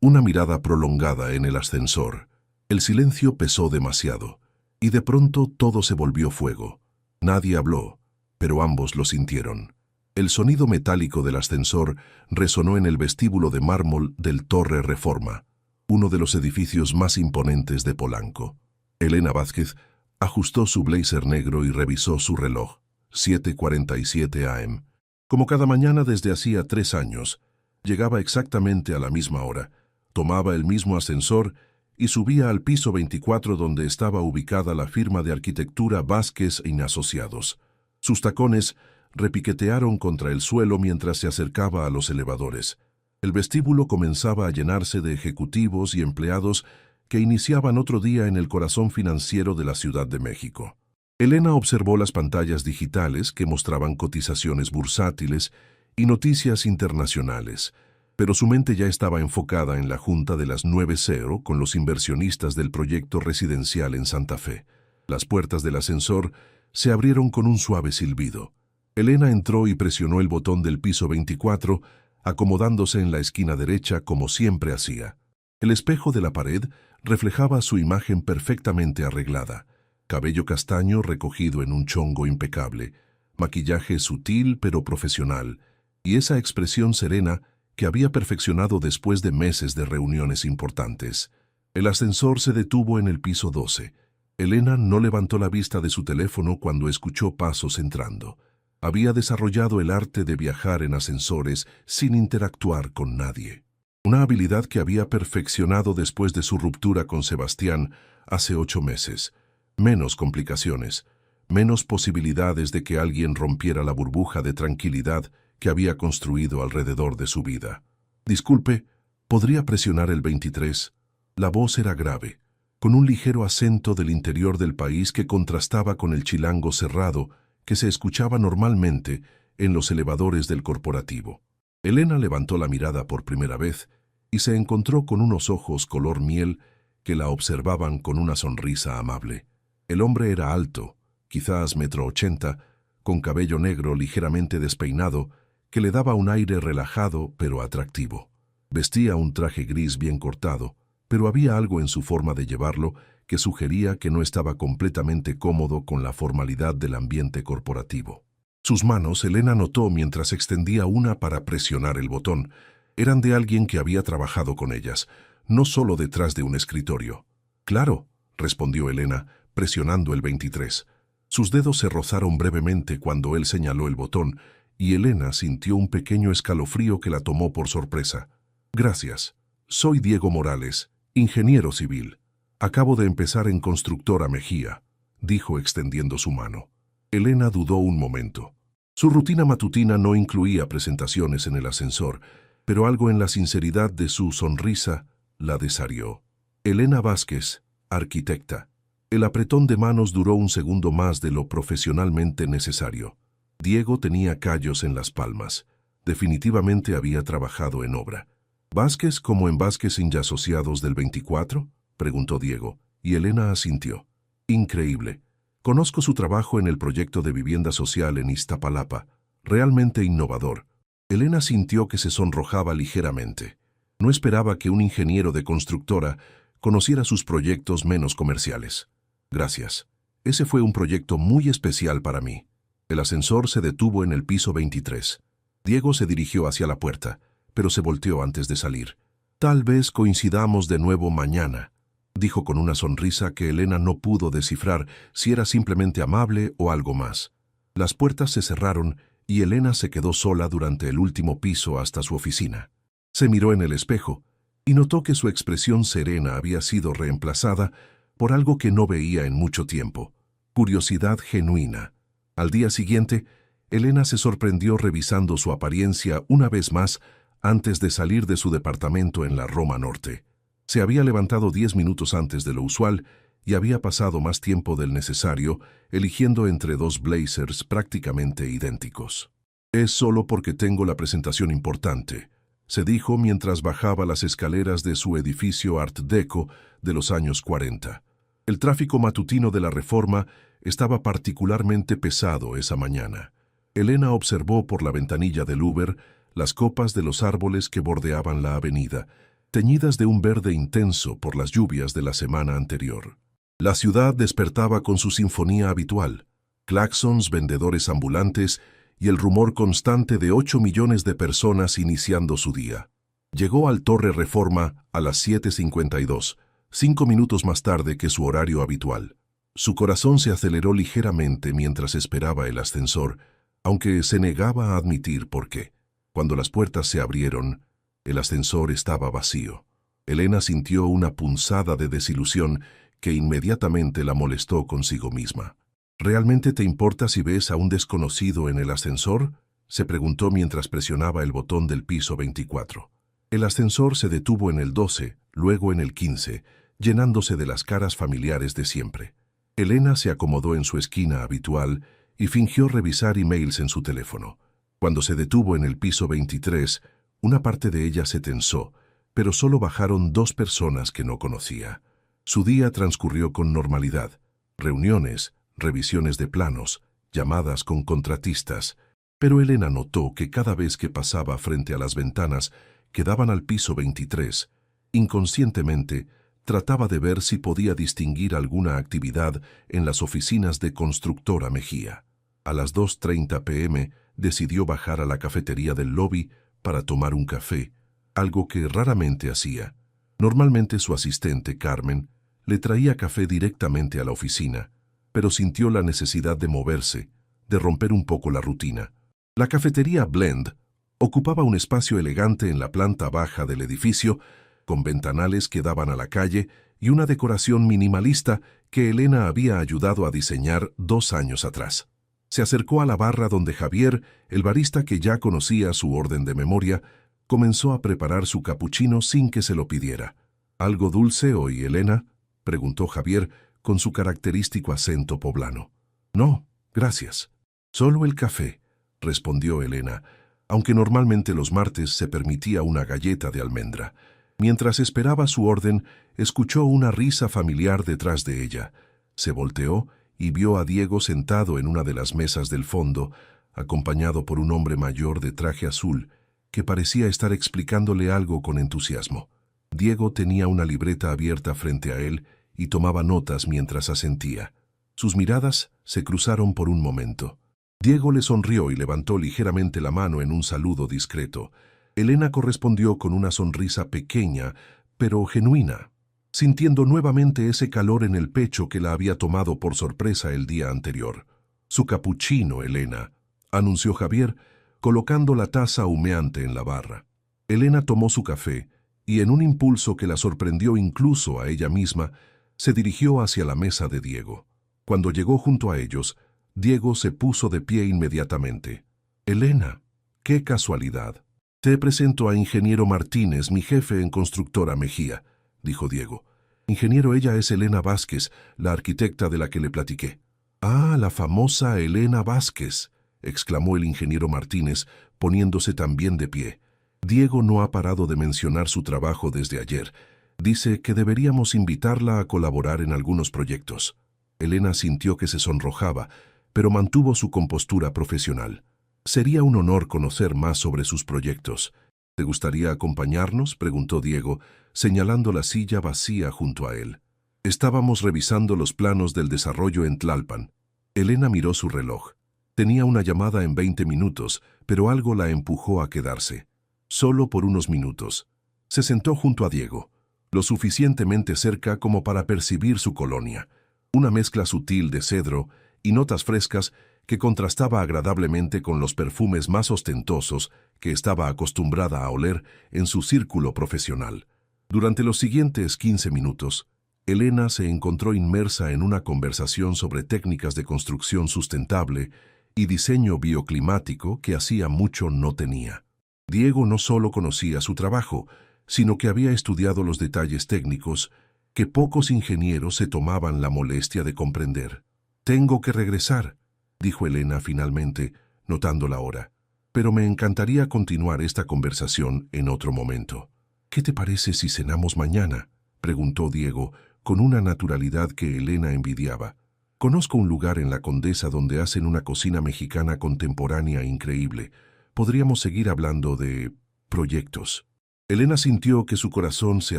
Una mirada prolongada en el ascensor. El silencio pesó demasiado, y de pronto todo se volvió fuego. Nadie habló, pero ambos lo sintieron. El sonido metálico del ascensor resonó en el vestíbulo de mármol del Torre Reforma, uno de los edificios más imponentes de Polanco. Elena Vázquez ajustó su blazer negro y revisó su reloj. 7:47 AM. Como cada mañana desde hacía 3 años, llegaba exactamente a la misma hora, tomaba el mismo ascensor y subía al piso 24 donde estaba ubicada la firma de arquitectura Vázquez & Asociados. Sus tacones repiquetearon contra el suelo mientras se acercaba a los elevadores. El vestíbulo comenzaba a llenarse de ejecutivos y empleados que iniciaban otro día en el corazón financiero de la Ciudad de México. Elena observó las pantallas digitales que mostraban cotizaciones bursátiles y noticias internacionales, pero su mente ya estaba enfocada en la junta de las 9:00 con los inversionistas del proyecto residencial en Santa Fe. Las puertas del ascensor se abrieron con un suave silbido. Elena entró y presionó el botón del piso 24, acomodándose en la esquina derecha como siempre hacía. El espejo de la pared reflejaba su imagen perfectamente arreglada. Cabello castaño recogido en un chongo impecable, maquillaje sutil pero profesional, y esa expresión serena que había perfeccionado después de meses de reuniones importantes. El ascensor se detuvo en el piso 12. Elena no levantó la vista de su teléfono cuando escuchó pasos entrando. Había desarrollado el arte de viajar en ascensores sin interactuar con nadie. Una habilidad que había perfeccionado después de su ruptura con Sebastián hace 8 meses. Menos complicaciones, menos posibilidades de que alguien rompiera la burbuja de tranquilidad que había construido alrededor de su vida. Disculpe, ¿podría presionar el 23? La voz era grave, con un ligero acento del interior del país que contrastaba con el chilango cerrado que se escuchaba normalmente en los elevadores del corporativo. Elena levantó la mirada por primera vez y se encontró con unos ojos color miel que la observaban con una sonrisa amable. El hombre era alto, quizás 1,80 m, con cabello negro ligeramente despeinado, que le daba un aire relajado pero atractivo. Vestía un traje gris bien cortado, pero había algo en su forma de llevarlo que sugería que no estaba completamente cómodo con la formalidad del ambiente corporativo. Sus manos, Elena notó mientras extendía una para presionar el botón, eran de alguien que había trabajado con ellas, no solo detrás de un escritorio. «Claro», respondió Elena, presionando el 23. Sus dedos se rozaron brevemente cuando él señaló el botón, y Elena sintió un pequeño escalofrío que la tomó por sorpresa. «Gracias. Soy Diego Morales, ingeniero civil. Acabo de empezar en Constructora Mejía», dijo extendiendo su mano. Elena dudó un momento. Su rutina matutina no incluía presentaciones en el ascensor, pero algo en la sinceridad de su sonrisa la desarió. Elena Vázquez, arquitecta. El apretón de manos duró un segundo más de lo profesionalmente necesario. Diego tenía callos en las palmas. Definitivamente había trabajado en obra. «¿Vázquez como en Vázquez & Asociados del 24?» preguntó Diego, y Elena asintió. «Increíble. Conozco su trabajo en el proyecto de vivienda social en Iztapalapa. Realmente innovador». Elena sintió que se sonrojaba ligeramente. No esperaba que un ingeniero de constructora conociera sus proyectos menos comerciales. «Gracias. Ese fue un proyecto muy especial para mí». El ascensor se detuvo en el piso 23. Diego se dirigió hacia la puerta, pero se volteó antes de salir. «Tal vez coincidamos de nuevo mañana», dijo con una sonrisa que Elena no pudo descifrar si era simplemente amable o algo más. Las puertas se cerraron y Elena se quedó sola durante el último piso hasta su oficina. Se miró en el espejo y notó que su expresión serena había sido reemplazada por algo que no veía en mucho tiempo: curiosidad genuina. Al día siguiente, Elena se sorprendió revisando su apariencia una vez más antes de salir de su departamento en la Roma Norte. Se había levantado 10 minutos antes de lo usual y había pasado más tiempo del necesario eligiendo entre 2 blazers prácticamente idénticos. «Es solo porque tengo la presentación importante», se dijo mientras bajaba las escaleras de su edificio Art Deco de los años 40. El tráfico matutino de la Reforma estaba particularmente pesado esa mañana. Elena observó por la ventanilla del Uber las copas de los árboles que bordeaban la avenida, teñidas de un verde intenso por las lluvias de la semana anterior. La ciudad despertaba con su sinfonía habitual, claxons, vendedores ambulantes y el rumor constante de 8 millones de personas iniciando su día. Llegó al Torre Reforma a las 7:52, 5 minutos más tarde que su horario habitual. Su corazón se aceleró ligeramente mientras esperaba el ascensor, aunque se negaba a admitir por qué. Cuando las puertas se abrieron, el ascensor estaba vacío. Elena sintió una punzada de desilusión que inmediatamente la molestó consigo misma. ¿Realmente te importa si ves a un desconocido en el ascensor?, se preguntó mientras presionaba el botón del piso 24. El ascensor se detuvo en el 12, luego en el 15, llenándose de las caras familiares de siempre. Elena se acomodó en su esquina habitual y fingió revisar emails en su teléfono. Cuando se detuvo en el piso 23, una parte de ella se tensó, pero solo bajaron 2 personas que no conocía. Su día transcurrió con normalidad. Reuniones, revisiones de planos, llamadas con contratistas, pero Elena notó que cada vez que pasaba frente a las ventanas que daban al piso 23, inconscientemente trataba de ver si podía distinguir alguna actividad en las oficinas de Constructora Mejía. A las 2:30 p.m. decidió bajar a la cafetería del lobby para tomar un café, algo que raramente hacía. Normalmente su asistente, Carmen, le traía café directamente a la oficina, pero sintió la necesidad de moverse, de romper un poco la rutina. La cafetería Blend ocupaba un espacio elegante en la planta baja del edificio, con ventanales que daban a la calle y una decoración minimalista que Elena había ayudado a diseñar 2 años atrás. Se acercó a la barra donde Javier, el barista que ya conocía su orden de memoria, comenzó a preparar su capuchino sin que se lo pidiera. ¿Algo dulce hoy, Elena?, preguntó Javier con su característico acento poblano. No, gracias. Solo el café, respondió Elena, aunque normalmente los martes se permitía una galleta de almendra. Mientras esperaba su orden, escuchó una risa familiar detrás de ella. Se volteó y vio a Diego sentado en una de las mesas del fondo, acompañado por un hombre mayor de traje azul, que parecía estar explicándole algo con entusiasmo. Diego tenía una libreta abierta frente a él y tomaba notas mientras asentía. Sus miradas se cruzaron por un momento. Diego le sonrió y levantó ligeramente la mano en un saludo discreto. Elena correspondió con una sonrisa pequeña, pero genuina, sintiendo nuevamente ese calor en el pecho que la había tomado por sorpresa el día anterior. Su capuchino, Elena, anunció Javier, colocando la taza humeante en la barra. Elena tomó su café y, en un impulso que la sorprendió incluso a ella misma, se dirigió hacia la mesa de Diego. Cuando llegó junto a ellos, Diego se puso de pie inmediatamente. «Elena, qué casualidad. Te presento a Ingeniero Martínez, mi jefe en Constructora Mejía», dijo Diego. «Ingeniero, ella es Elena Vázquez, la arquitecta de la que le platiqué». «Ah, la famosa Elena Vázquez», exclamó el ingeniero Martínez, poniéndose también de pie. «Diego no ha parado de mencionar su trabajo desde ayer. Dice que deberíamos invitarla a colaborar en algunos proyectos». Elena sintió que se sonrojaba, pero mantuvo su compostura profesional. «Sería un honor conocer más sobre sus proyectos. ¿Te gustaría acompañarnos?», preguntó Diego, señalando la silla vacía junto a él. «Estábamos revisando los planos del desarrollo en Tlalpan». Elena miró su reloj. Tenía una llamada en 20 minutos, pero algo la empujó a quedarse. Solo por unos minutos. Se sentó junto a Diego, lo suficientemente cerca como para percibir su colonia, una mezcla sutil de cedro y notas frescas que contrastaba agradablemente con los perfumes más ostentosos que estaba acostumbrada a oler en su círculo profesional. Durante los siguientes 15 minutos, Elena se encontró inmersa en una conversación sobre técnicas de construcción sustentable y diseño bioclimático que hacía mucho no tenía. Diego no solo conocía su trabajo, sino que había estudiado los detalles técnicos que pocos ingenieros se tomaban la molestia de comprender. «Tengo que regresar», dijo Elena finalmente, notando la hora. «Pero me encantaría continuar esta conversación en otro momento». «¿Qué te parece si cenamos mañana?», preguntó Diego, con una naturalidad que Elena envidiaba. «Conozco un lugar en la Condesa donde hacen una cocina mexicana contemporánea increíble. Podríamos seguir hablando de proyectos». Elena sintió que su corazón se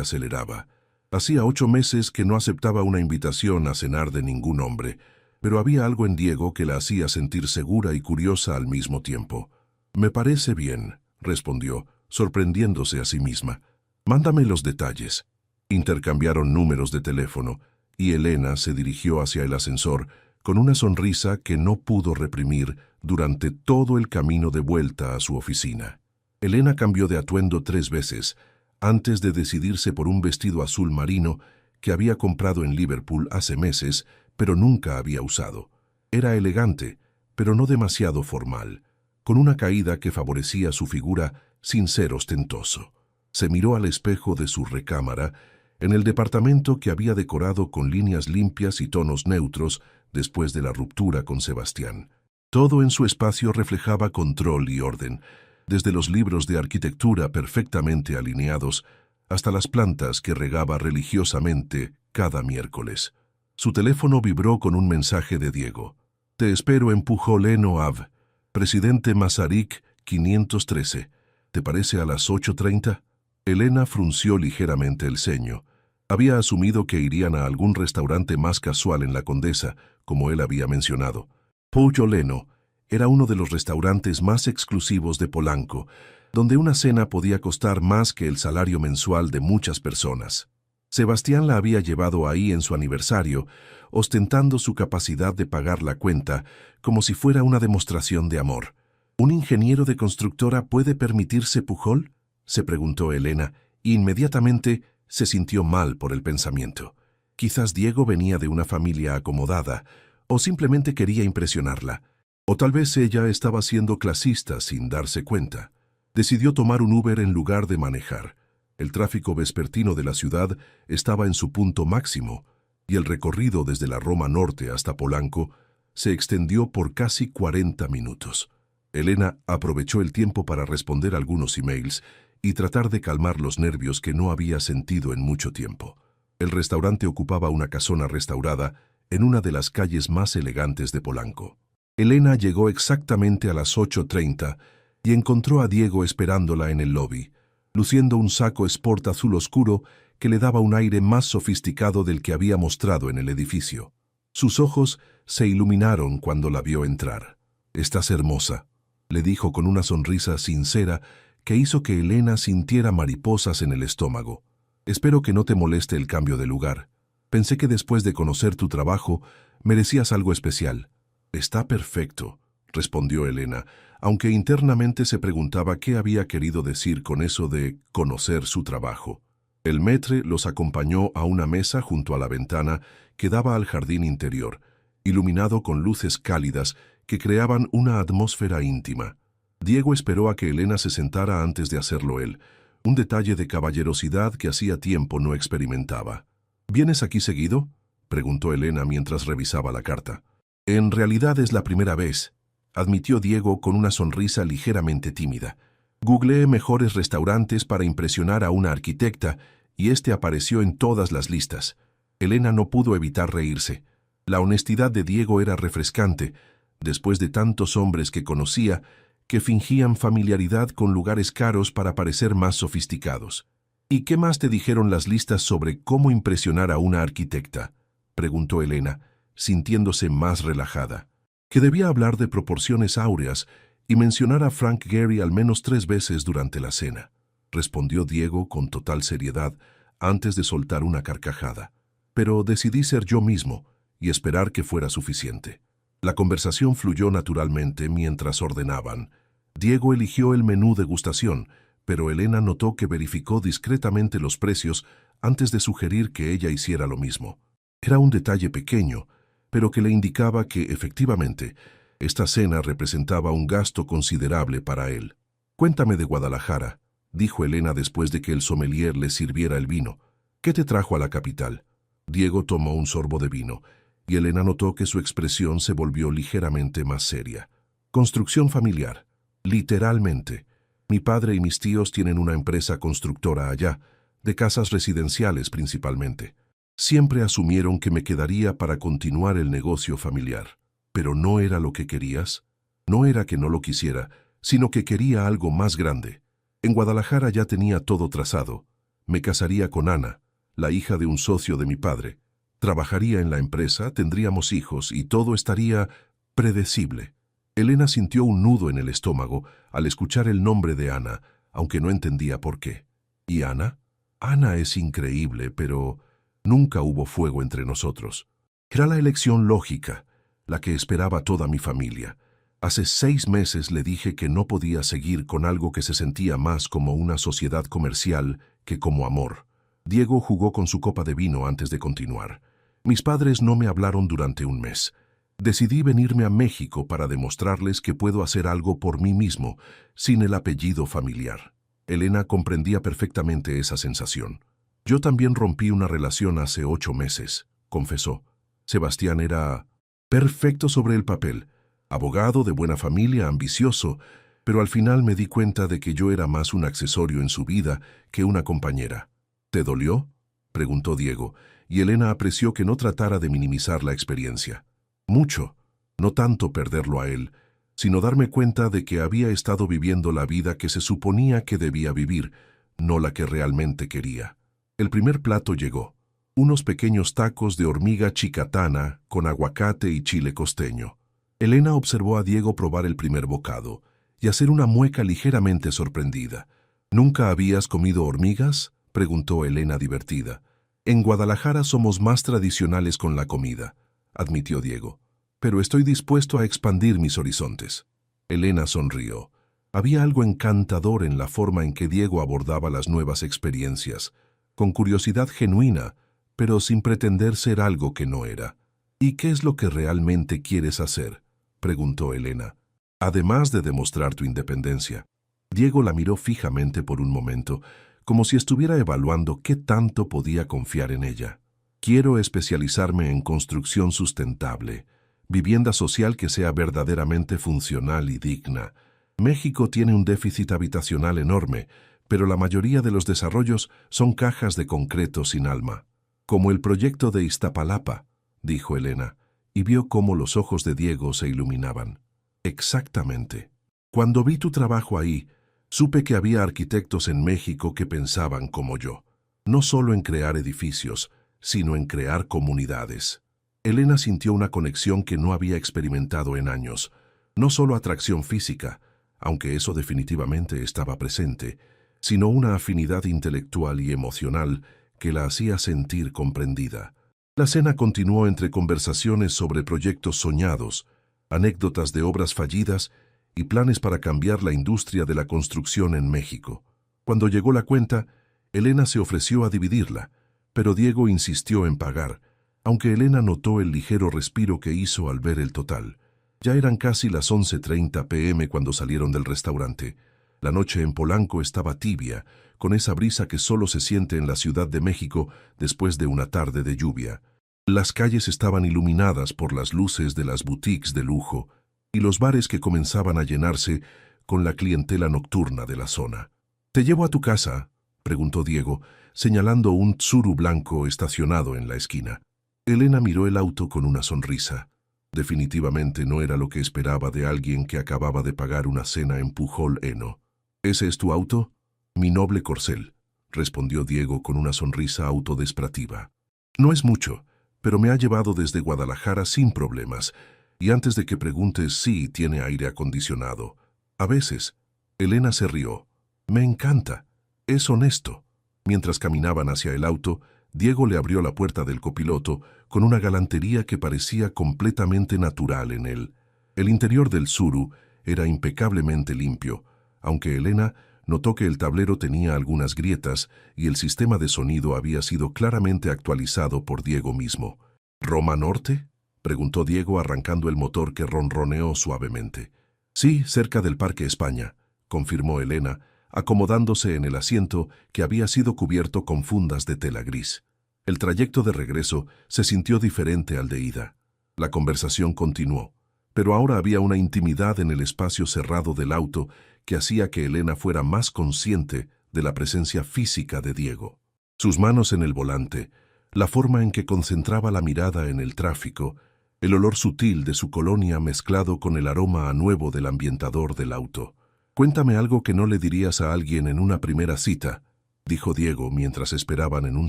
aceleraba. Hacía 8 meses que no aceptaba una invitación a cenar de ningún hombre, pero había algo en Diego que la hacía sentir segura y curiosa al mismo tiempo. «Me parece bien», respondió, sorprendiéndose a sí misma. «Mándame los detalles». Intercambiaron números de teléfono, y Elena se dirigió hacia el ascensor con una sonrisa que no pudo reprimir durante todo el camino de vuelta a su oficina. Elena cambió de atuendo 3 veces, antes de decidirse por un vestido azul marino que había comprado en Liverpool hace meses, pero nunca había usado. Era elegante, pero no demasiado formal, con una caída que favorecía su figura sin ser ostentoso. Se miró al espejo de su recámara, en el departamento que había decorado con líneas limpias y tonos neutros después de la ruptura con Sebastián. Todo en su espacio reflejaba control y orden, desde los libros de arquitectura perfectamente alineados hasta las plantas que regaba religiosamente cada miércoles. Su teléfono vibró con un mensaje de Diego. «Te espero en Pujoleno Ave, Presidente Masaryk 513. ¿Te parece a las 8:30? Elena frunció ligeramente el ceño. Había asumido que irían a algún restaurante más casual en la Condesa, como él había mencionado. Pujoleno era uno de los restaurantes más exclusivos de Polanco, donde una cena podía costar más que el salario mensual de muchas personas. Sebastián la había llevado ahí en su aniversario, ostentando su capacidad de pagar la cuenta como si fuera una demostración de amor. ¿Un ingeniero de constructora puede permitirse Pujol?, se preguntó Elena, y inmediatamente se sintió mal por el pensamiento. Quizás Diego venía de una familia acomodada, o simplemente quería impresionarla. O tal vez ella estaba siendo clasista sin darse cuenta. Decidió tomar un Uber en lugar de manejar. El tráfico vespertino de la ciudad estaba en su punto máximo, y el recorrido desde la Roma Norte hasta Polanco se extendió por casi 40 minutos. Elena aprovechó el tiempo para responder algunos emails y tratar de calmar los nervios que no había sentido en mucho tiempo. El restaurante ocupaba una casona restaurada en una de las calles más elegantes de Polanco. Elena llegó exactamente a las 8:30 y encontró a Diego esperándola en el lobby, luciendo un saco sport azul oscuro que le daba un aire más sofisticado del que había mostrado en el edificio. Sus ojos se iluminaron cuando la vio entrar. «Estás hermosa», le dijo con una sonrisa sincera que hizo que Elena sintiera mariposas en el estómago. «Espero que no te moleste el cambio de lugar. Pensé que después de conocer tu trabajo merecías algo especial». «Está perfecto», respondió Elena, aunque internamente se preguntaba qué había querido decir con eso de conocer su trabajo. El maître los acompañó a una mesa junto a la ventana que daba al jardín interior, iluminado con luces cálidas que creaban una atmósfera íntima. Diego esperó a que Elena se sentara antes de hacerlo él, un detalle de caballerosidad que hacía tiempo no experimentaba. «¿Vienes aquí seguido?», preguntó Elena mientras revisaba la carta. «En realidad es la primera vez», admitió Diego con una sonrisa ligeramente tímida. «Googleé mejores restaurantes para impresionar a una arquitecta y este apareció en todas las listas». Elena no pudo evitar reírse. La honestidad de Diego era refrescante, después de tantos hombres que conocía que fingían familiaridad con lugares caros para parecer más sofisticados. «¿Y qué más te dijeron las listas sobre cómo impresionar a una arquitecta?», preguntó Elena, sintiéndose más relajada. «Que debía hablar de proporciones áureas y mencionar a Frank Gehry al menos 3 veces durante la cena», respondió Diego con total seriedad antes de soltar una carcajada. «Pero decidí ser yo mismo y esperar que fuera suficiente». La conversación fluyó naturalmente mientras ordenaban. Diego eligió el menú degustación, pero Elena notó que verificó discretamente los precios antes de sugerir que ella hiciera lo mismo. Era un detalle pequeño, pero que le indicaba que, efectivamente, esta cena representaba un gasto considerable para él. «Cuéntame de Guadalajara», dijo Elena después de que el sommelier le sirviera el vino. «¿Qué te trajo a la capital?». Diego tomó un sorbo de vino, y Elena notó que su expresión se volvió ligeramente más seria. «Construcción familiar. Literalmente. Mi padre y mis tíos tienen una empresa constructora allá, de casas residenciales principalmente. Siempre asumieron que me quedaría para continuar el negocio familiar. Pero ¿no era lo que querías? No era que no lo quisiera, sino que quería algo más grande. En Guadalajara ya tenía todo trazado. Me casaría con Ana, la hija de un socio de mi padre. Trabajaría en la empresa, tendríamos hijos y todo estaría predecible. Elena sintió un nudo en el estómago al escuchar el nombre de Ana, aunque no entendía por qué. ¿Y Ana? Ana es increíble, pero nunca hubo fuego entre nosotros. Era la elección lógica, la que esperaba toda mi familia. Hace 6 meses le dije que no podía seguir con algo que se sentía más como una sociedad comercial que como amor. Diego jugó con su copa de vino antes de continuar. Mis padres no me hablaron durante un mes. Decidí venirme a México para demostrarles que puedo hacer algo por mí mismo, sin el apellido familiar. Elena comprendía perfectamente esa sensación. Yo también rompí una relación hace 8 meses, confesó. Sebastián era perfecto sobre el papel. Abogado, de buena familia, ambicioso, pero al final me di cuenta de que yo era más un accesorio en su vida que una compañera. ¿Te dolió?, preguntó Diego, y Elena apreció que no tratara de minimizar la experiencia. Mucho, no tanto perderlo a él, sino darme cuenta de que había estado viviendo la vida que se suponía que debía vivir, no la que realmente quería. El primer plato llegó, unos pequeños tacos de hormiga chicatana con aguacate y chile costeño. Elena observó a Diego probar el primer bocado y hacer una mueca ligeramente sorprendida. ¿Nunca habías comido hormigas?, preguntó Elena divertida. En Guadalajara somos más tradicionales con la comida, admitió Diego, pero estoy dispuesto a expandir mis horizontes. Elena sonrió. Había algo encantador en la forma en que Diego abordaba las nuevas experiencias, con curiosidad genuina, pero sin pretender ser algo que no era. ¿Y qué es lo que realmente quieres hacer?, preguntó Elena, además de demostrar tu independencia. Diego la miró fijamente por un momento, como si estuviera evaluando qué tanto podía confiar en ella. Quiero especializarme en construcción sustentable, vivienda social que sea verdaderamente funcional y digna. México tiene un déficit habitacional enorme, pero la mayoría de los desarrollos son cajas de concreto sin alma. Como el proyecto de Iztapalapa, dijo Elena, y vio cómo los ojos de Diego se iluminaban. Exactamente. Cuando vi tu trabajo ahí, supe que había arquitectos en México que pensaban como yo, no solo en crear edificios, sino en crear comunidades. Elena sintió una conexión que no había experimentado en años, no solo atracción física, aunque eso definitivamente estaba presente, sino una afinidad intelectual y emocional que la hacía sentir comprendida. La cena continuó entre conversaciones sobre proyectos soñados, anécdotas de obras fallidas y planes para cambiar la industria de la construcción en México. Cuando llegó la cuenta, Elena se ofreció a dividirla, pero Diego insistió en pagar, aunque Elena notó el ligero respiro que hizo al ver el total. Ya eran casi las 11:30 p.m. cuando salieron del restaurante. La noche en Polanco estaba tibia, con esa brisa que solo se siente en la Ciudad de México después de una tarde de lluvia. Las calles estaban iluminadas por las luces de las boutiques de lujo y los bares que comenzaban a llenarse con la clientela nocturna de la zona. «¿Te llevo a tu casa?», preguntó Diego, señalando un Tsuru blanco estacionado en la esquina. Elena miró el auto con una sonrisa. Definitivamente no era lo que esperaba de alguien que acababa de pagar una cena en Pujol Eno. «¿Ese es tu auto?». «Mi noble corcel», respondió Diego con una sonrisa autodesprativa. «No es mucho, pero me ha llevado desde Guadalajara sin problemas, y antes de que preguntes, sí, tiene aire acondicionado. A veces». Elena se rió. «Me encanta. Es honesto». Mientras caminaban hacia el auto, Diego le abrió la puerta del copiloto con una galantería que parecía completamente natural en él. El interior del Tsuru era impecablemente limpio, aunque Elena notó que el tablero tenía algunas grietas y el sistema de sonido había sido claramente actualizado por Diego mismo. «¿Roma Norte?», preguntó Diego arrancando el motor que ronroneó suavemente. «Sí, cerca del Parque España», confirmó Elena, acomodándose en el asiento que había sido cubierto con fundas de tela gris. El trayecto de regreso se sintió diferente al de ida. La conversación continuó, pero ahora había una intimidad en el espacio cerrado del auto que hacía que Elena fuera más consciente de la presencia física de Diego. Sus manos en el volante, la forma en que concentraba la mirada en el tráfico, el olor sutil de su colonia mezclado con el aroma a nuevo del ambientador del auto. Cuéntame algo que no le dirías a alguien en una primera cita, dijo Diego mientras esperaban en un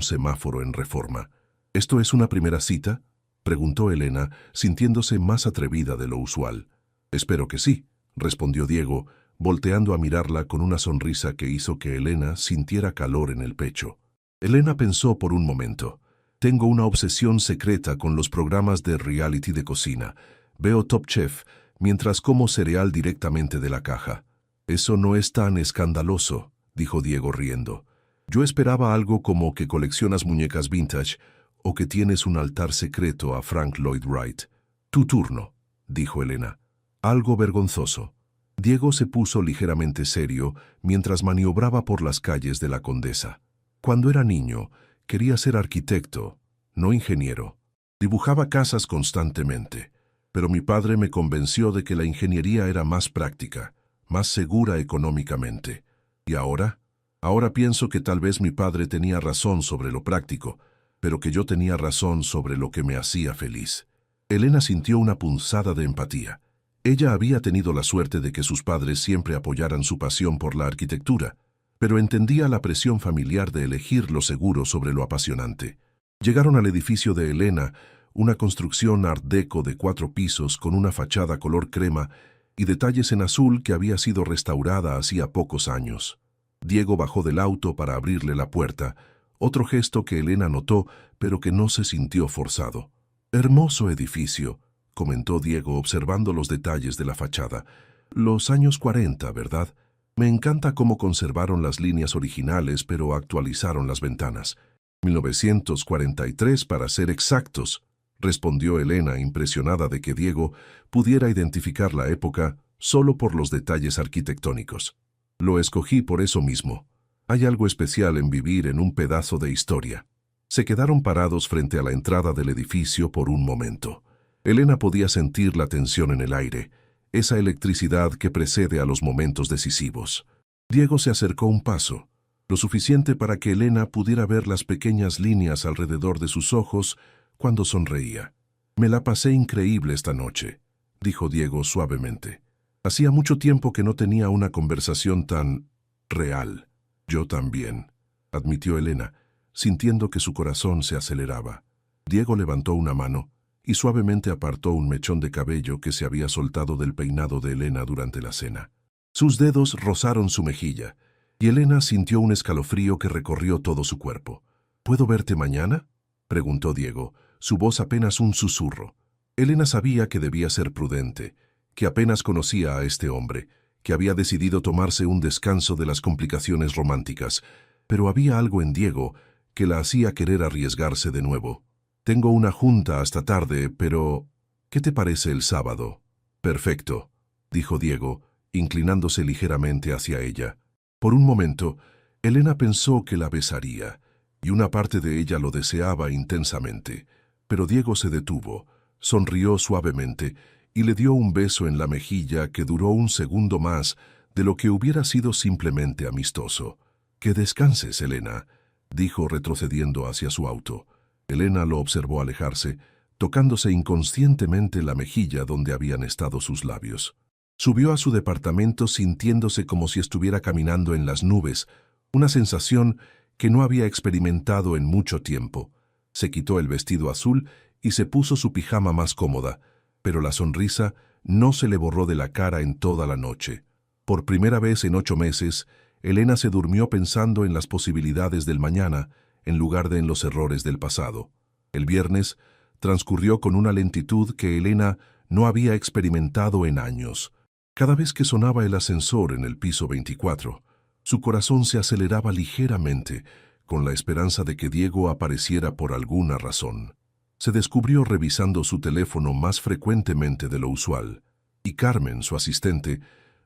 semáforo en Reforma. ¿Esto es una primera cita?, preguntó Elena, sintiéndose más atrevida de lo usual. Espero que sí, respondió Diego, volteando a mirarla con una sonrisa que hizo que Elena sintiera calor en el pecho. Elena pensó por un momento. Tengo una obsesión secreta con los programas de reality de cocina. Veo Top Chef mientras como cereal directamente de la caja. Eso no es tan escandaloso, dijo Diego riendo. Yo esperaba algo como que coleccionas muñecas vintage o que tienes un altar secreto a Frank Lloyd Wright. Tu turno, dijo Elena. Algo vergonzoso. Diego se puso ligeramente serio mientras maniobraba por las calles de la Condesa. Cuando era niño, quería ser arquitecto, no ingeniero. Dibujaba casas constantemente, pero mi padre me convenció de que la ingeniería era más práctica, más segura económicamente. ¿Y ahora? Ahora pienso que tal vez mi padre tenía razón sobre lo práctico, pero que yo tenía razón sobre lo que me hacía feliz. Elena sintió una punzada de empatía. Ella había tenido la suerte de que sus padres siempre apoyaran su pasión por la arquitectura, pero entendía la presión familiar de elegir lo seguro sobre lo apasionante. Llegaron al edificio de Elena, una construcción art deco de 4 pisos con una fachada color crema y detalles en azul que había sido restaurada hacía pocos años. Diego bajó del auto para abrirle la puerta, otro gesto que Elena notó, pero que no se sintió forzado. «Hermoso edificio», comentó Diego observando los detalles de la fachada. «Los años 40, ¿verdad? Me encanta cómo conservaron las líneas originales, pero actualizaron las ventanas. 1943 para ser exactos», respondió Elena, impresionada de que Diego pudiera identificar la época solo por los detalles arquitectónicos. «Lo escogí por eso mismo. Hay algo especial en vivir en un pedazo de historia». Se quedaron parados frente a la entrada del edificio por un momento. Elena podía sentir la tensión en el aire, esa electricidad que precede a los momentos decisivos. Diego se acercó un paso, lo suficiente para que Elena pudiera ver las pequeñas líneas alrededor de sus ojos cuando sonreía. «Me la pasé increíble esta noche», dijo Diego suavemente. Hacía mucho tiempo que no tenía una conversación tan real. «Yo también», admitió Elena, sintiendo que su corazón se aceleraba. Diego levantó una mano y suavemente apartó un mechón de cabello que se había soltado del peinado de Elena durante la cena. Sus dedos rozaron su mejilla, y Elena sintió un escalofrío que recorrió todo su cuerpo. «¿Puedo verte mañana?», preguntó Diego, su voz apenas un susurro. Elena sabía que debía ser prudente, que apenas conocía a este hombre, que había decidido tomarse un descanso de las complicaciones románticas, pero había algo en Diego que la hacía querer arriesgarse de nuevo. «Tengo una junta hasta tarde, pero ¿qué te parece el sábado?». «Perfecto», dijo Diego, inclinándose ligeramente hacia ella. Por un momento, Elena pensó que la besaría, y una parte de ella lo deseaba intensamente. Pero Diego se detuvo, sonrió suavemente y le dio un beso en la mejilla que duró un segundo más de lo que hubiera sido simplemente amistoso. «Que descanses, Elena», dijo retrocediendo hacia su auto. Elena lo observó alejarse, tocándose inconscientemente la mejilla donde habían estado sus labios. Subió a su departamento sintiéndose como si estuviera caminando en las nubes, una sensación que no había experimentado en mucho tiempo. Se quitó el vestido azul y se puso su pijama más cómoda, pero la sonrisa no se le borró de la cara en toda la noche. Por primera vez en 8 meses, Elena se durmió pensando en las posibilidades del mañana, en lugar de en los errores del pasado. El viernes transcurrió con una lentitud que Elena no había experimentado en años. Cada vez que sonaba el ascensor en el piso 24, su corazón se aceleraba ligeramente, con la esperanza de que Diego apareciera por alguna razón. Se descubrió revisando su teléfono más frecuentemente de lo usual, y Carmen, su asistente,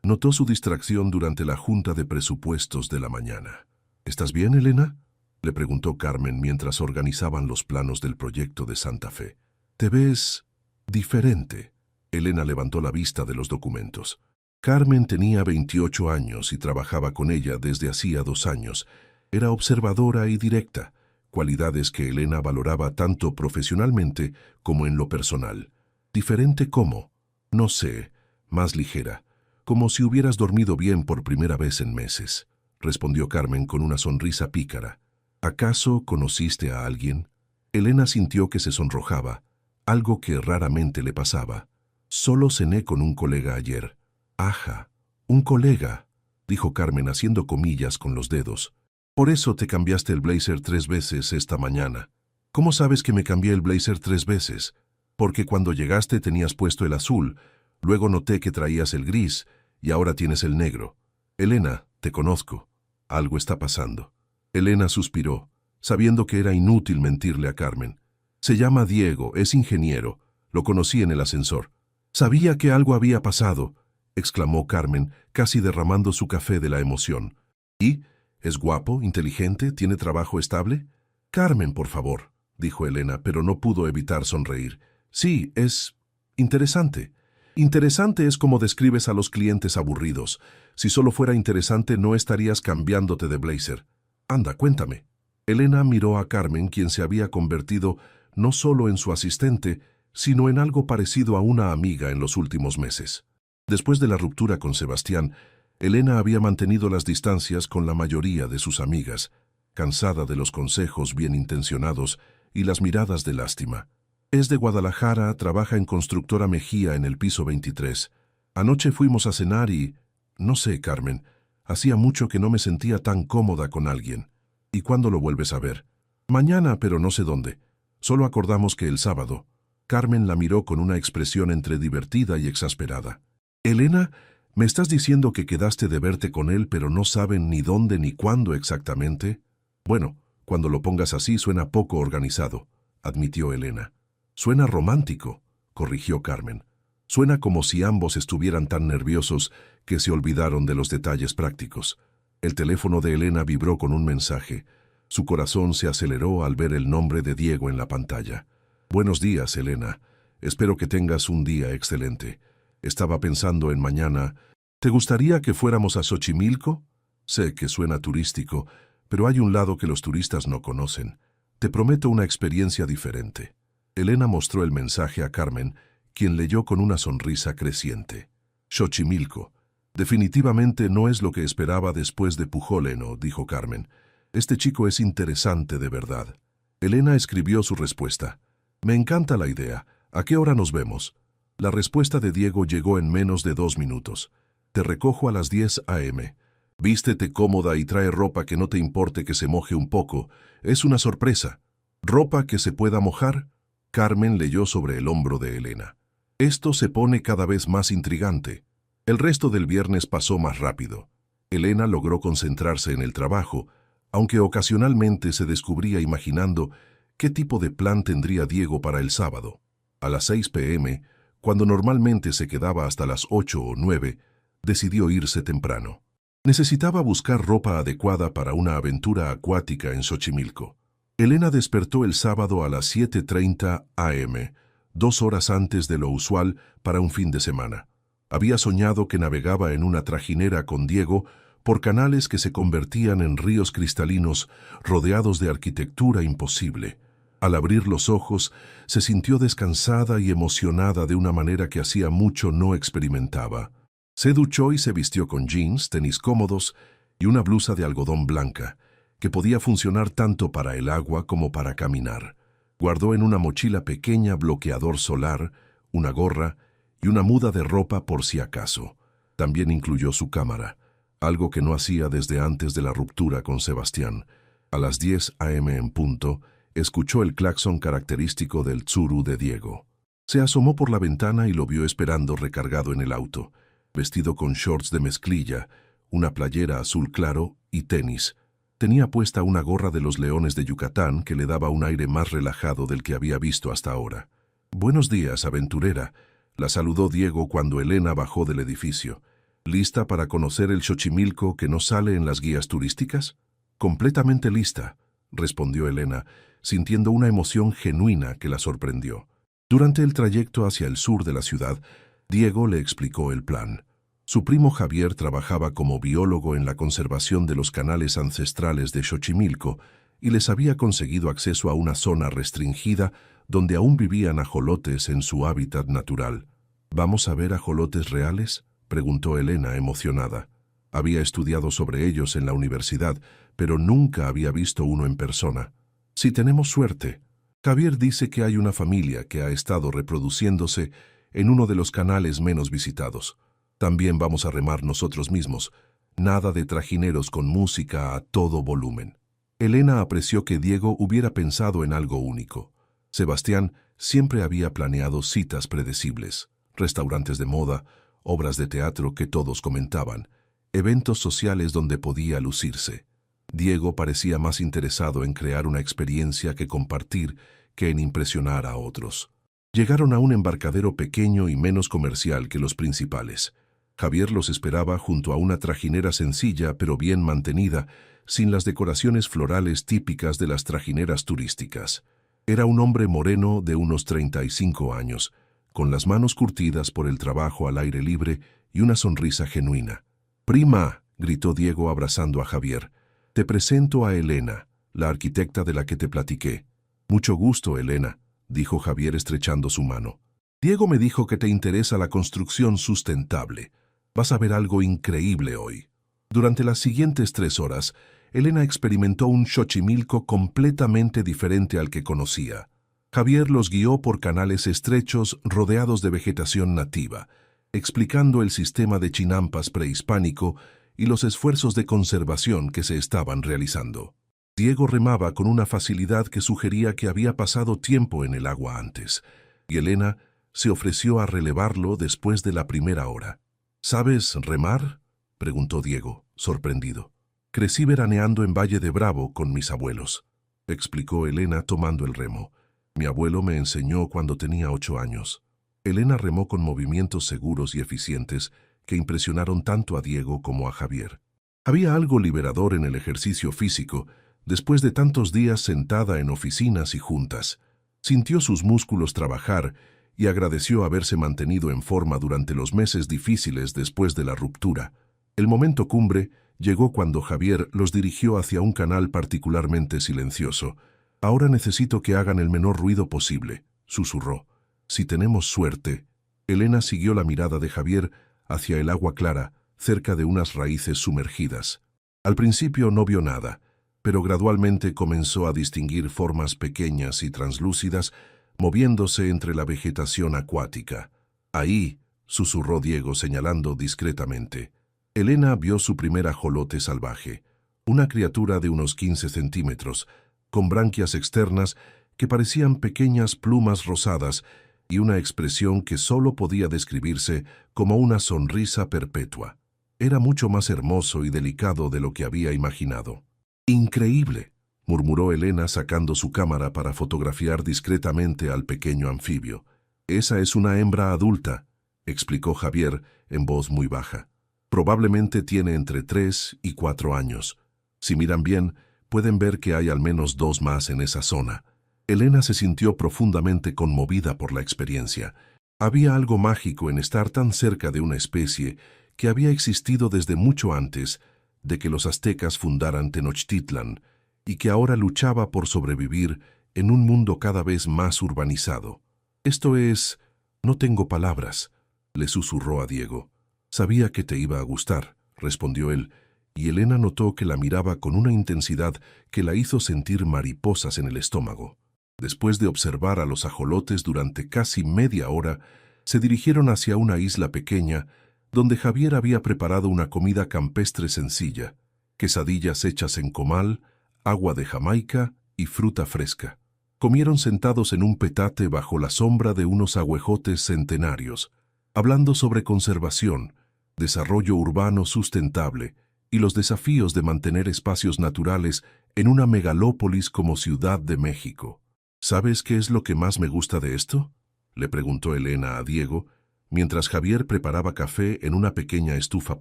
notó su distracción durante la junta de presupuestos de la mañana. «¿Estás bien, Elena?», le preguntó Carmen mientras organizaban los planos del proyecto de Santa Fe. «Te ves diferente». Elena levantó la vista de los documentos. Carmen tenía 28 años y trabajaba con ella desde hacía 2 años. Era observadora y directa, cualidades que Elena valoraba tanto profesionalmente como en lo personal. «¿Diferente cómo?». «No sé, más ligera. Como si hubieras dormido bien por primera vez en meses, respondió Carmen con una sonrisa pícara. ¿Acaso conociste a alguien? Elena sintió que se sonrojaba, algo que raramente le pasaba. Solo cené con un colega ayer. Aja, un colega, dijo Carmen haciendo comillas con los dedos. Por eso te cambiaste el blazer 3 veces esta mañana. ¿Cómo sabes que me cambié el blazer 3 veces? Porque cuando llegaste tenías puesto el azul, luego noté que traías el gris y ahora tienes el negro. Elena, te conozco. Algo está pasando. Elena suspiró, sabiendo que era inútil mentirle a Carmen. Se llama Diego, es ingeniero. Lo conocí en el ascensor. Sabía que algo había pasado, exclamó Carmen, casi derramando su café de la emoción. ¿Y? ¿Es guapo, inteligente, tiene trabajo estable? Carmen, por favor, dijo Elena, pero no pudo evitar sonreír. Sí, es interesante. Interesante es como describes a los clientes aburridos. Si solo fuera interesante no estarías cambiándote de blazer. Anda, cuéntame. Elena miró a Carmen, quien se había convertido no solo en su asistente, sino en algo parecido a una amiga en los últimos meses. Después de la ruptura con Sebastián, Elena había mantenido las distancias con la mayoría de sus amigas, cansada de los consejos bien intencionados y las miradas de lástima. Es de Guadalajara, trabaja en Constructora Mejía en el piso 23. Anoche fuimos a cenar y... No sé, Carmen, hacía mucho que no me sentía tan cómoda con alguien. ¿Y cuándo lo vuelves a ver? Mañana, pero no sé dónde. Solo acordamos que el sábado. Carmen la miró con una expresión entre divertida y exasperada. Elena, ¿me estás diciendo que quedaste de verte con él pero no saben ni dónde ni cuándo exactamente? Bueno, cuando lo pongas así suena poco organizado, admitió Elena. Suena romántico, corrigió Carmen. Suena como si ambos estuvieran tan nerviosos que se olvidaron de los detalles prácticos. El teléfono de Elena vibró con un mensaje. Su corazón se aceleró al ver el nombre de Diego en la pantalla. Buenos días, Elena. Espero que tengas un día excelente. Estaba pensando en mañana. ¿Te gustaría que fuéramos a Xochimilco? Sé que suena turístico, pero hay un lado que los turistas no conocen. Te prometo una experiencia diferente. Elena mostró el mensaje a Carmen, quien leyó con una sonrisa creciente. Xochimilco. Definitivamente no es lo que esperaba después de Pujoleno, dijo Carmen. Este chico es interesante de verdad. Elena escribió su respuesta. Me encanta la idea. ¿A qué hora nos vemos? La respuesta de Diego llegó en menos de 2 minutos. Te recojo a las 10 a.m. Vístete cómoda y trae ropa que no te importe que se moje un poco. Es una sorpresa. ¿Ropa que se pueda mojar? Carmen leyó sobre el hombro de Elena. Esto se pone cada vez más intrigante. El resto del viernes pasó más rápido. Elena logró concentrarse en el trabajo, aunque ocasionalmente se descubría imaginando qué tipo de plan tendría Diego para el sábado. A las 6 p.m., cuando normalmente se quedaba hasta las 8 o 9, decidió irse temprano. Necesitaba buscar ropa adecuada para una aventura acuática en Xochimilco. Elena despertó el sábado a las 7:30 a.m., 2 horas antes de lo usual para un fin de semana. Había soñado que navegaba en una trajinera con Diego por canales que se convertían en ríos cristalinos rodeados de arquitectura imposible. Al abrir los ojos, se sintió descansada y emocionada de una manera que hacía mucho no experimentaba. Se duchó y se vistió con jeans, tenis cómodos y una blusa de algodón blanca, que podía funcionar tanto para el agua como para caminar. Guardó en una mochila pequeña bloqueador solar, una gorra y una muda de ropa por si acaso. También incluyó su cámara, algo que no hacía desde antes de la ruptura con Sebastián. A las 10 a.m. en punto, escuchó el claxon característico del Tsuru de Diego. Se asomó por la ventana y lo vio esperando recargado en el auto, vestido con shorts de mezclilla, una playera azul claro y tenis. Tenía puesta una gorra de los Leones de Yucatán que le daba un aire más relajado del que había visto hasta ahora. «Buenos días, aventurera», la saludó Diego cuando Elena bajó del edificio. «¿Lista para conocer el Xochimilco que no sale en las guías turísticas?» «Completamente lista», respondió Elena, sintiendo una emoción genuina que la sorprendió. Durante el trayecto hacia el sur de la ciudad, Diego le explicó el plan. Su primo Javier trabajaba como biólogo en la conservación de los canales ancestrales de Xochimilco y les había conseguido acceso a una zona restringida donde aún vivían ajolotes en su hábitat natural. «¿Vamos a ver ajolotes reales?», preguntó Elena, emocionada. Había estudiado sobre ellos en la universidad, pero nunca había visto uno en persona. Si tenemos suerte. Javier dice que hay una familia que ha estado reproduciéndose en uno de los canales menos visitados. También vamos a remar nosotros mismos. Nada de trajineros con música a todo volumen. Elena apreció que Diego hubiera pensado en algo único. Sebastián siempre había planeado citas predecibles, restaurantes de moda, obras de teatro que todos comentaban, eventos sociales donde podía lucirse. Diego parecía más interesado en crear una experiencia que compartir que en impresionar a otros. Llegaron a un embarcadero pequeño y menos comercial que los principales. Javier los esperaba junto a una trajinera sencilla pero bien mantenida, sin las decoraciones florales típicas de las trajineras turísticas. Era un hombre moreno de unos 35 años, con las manos curtidas por el trabajo al aire libre y una sonrisa genuina. «Prima», gritó Diego abrazando a Javier, «te presento a Elena, la arquitecta de la que te platiqué». «Mucho gusto, Elena», dijo Javier estrechando su mano. «Diego me dijo que te interesa la construcción sustentable. Vas a ver algo increíble hoy». Durante las siguientes 3 horas, Elena experimentó un Xochimilco completamente diferente al que conocía. Javier los guió por canales estrechos rodeados de vegetación nativa, explicando el sistema de chinampas prehispánico y los esfuerzos de conservación que se estaban realizando. Diego remaba con una facilidad que sugería que había pasado tiempo en el agua antes, y Elena se ofreció a relevarlo después de la primera hora. «¿Sabes remar?», preguntó Diego, sorprendido. «Crecí veraneando en Valle de Bravo con mis abuelos», explicó Elena tomando el remo. «Mi abuelo me enseñó cuando tenía 8 años». Elena remó con movimientos seguros y eficientes que impresionaron tanto a Diego como a Javier. Había algo liberador en el ejercicio físico, después de tantos días sentada en oficinas y juntas. Sintió sus músculos trabajar y agradeció haberse mantenido en forma durante los meses difíciles después de la ruptura. El momento cumbre llegó cuando Javier los dirigió hacia un canal particularmente silencioso. «Ahora necesito que hagan el menor ruido posible», susurró. «Si tenemos suerte». Elena siguió la mirada de Javier hacia el agua clara, cerca de unas raíces sumergidas. Al principio no vio nada, pero gradualmente comenzó a distinguir formas pequeñas y translúcidas moviéndose entre la vegetación acuática. «Ahí», susurró Diego señalando discretamente. Elena vio su primer ajolote salvaje, una criatura de unos 15 centímetros, con branquias externas que parecían pequeñas plumas rosadas y una expresión que solo podía describirse como una sonrisa perpetua. Era mucho más hermoso y delicado de lo que había imaginado. «Increíble», murmuró Elena sacando su cámara para fotografiar discretamente al pequeño anfibio. «Esa es una hembra adulta», explicó Javier en voz muy baja. «Probablemente tiene entre 3 y 4 años. Si miran bien, pueden ver que hay al menos 2 más en esa zona». Elena se sintió profundamente conmovida por la experiencia. Había algo mágico en estar tan cerca de una especie que había existido desde mucho antes de que los aztecas fundaran Tenochtitlan y que ahora luchaba por sobrevivir en un mundo cada vez más urbanizado. «Esto es... no tengo palabras», le susurró a Diego. «Sabía que te iba a gustar», respondió él, y Elena notó que la miraba con una intensidad que la hizo sentir mariposas en el estómago. Después de observar a los ajolotes durante casi media hora, se dirigieron hacia una isla pequeña donde Javier había preparado una comida campestre sencilla, quesadillas hechas en comal, agua de Jamaica y fruta fresca. Comieron sentados en un petate bajo la sombra de unos ahuejotes centenarios, hablando sobre conservación, desarrollo urbano sustentable y los desafíos de mantener espacios naturales en una megalópolis como Ciudad de México. «¿Sabes qué es lo que más me gusta de esto?», le preguntó Elena a Diego, mientras Javier preparaba café en una pequeña estufa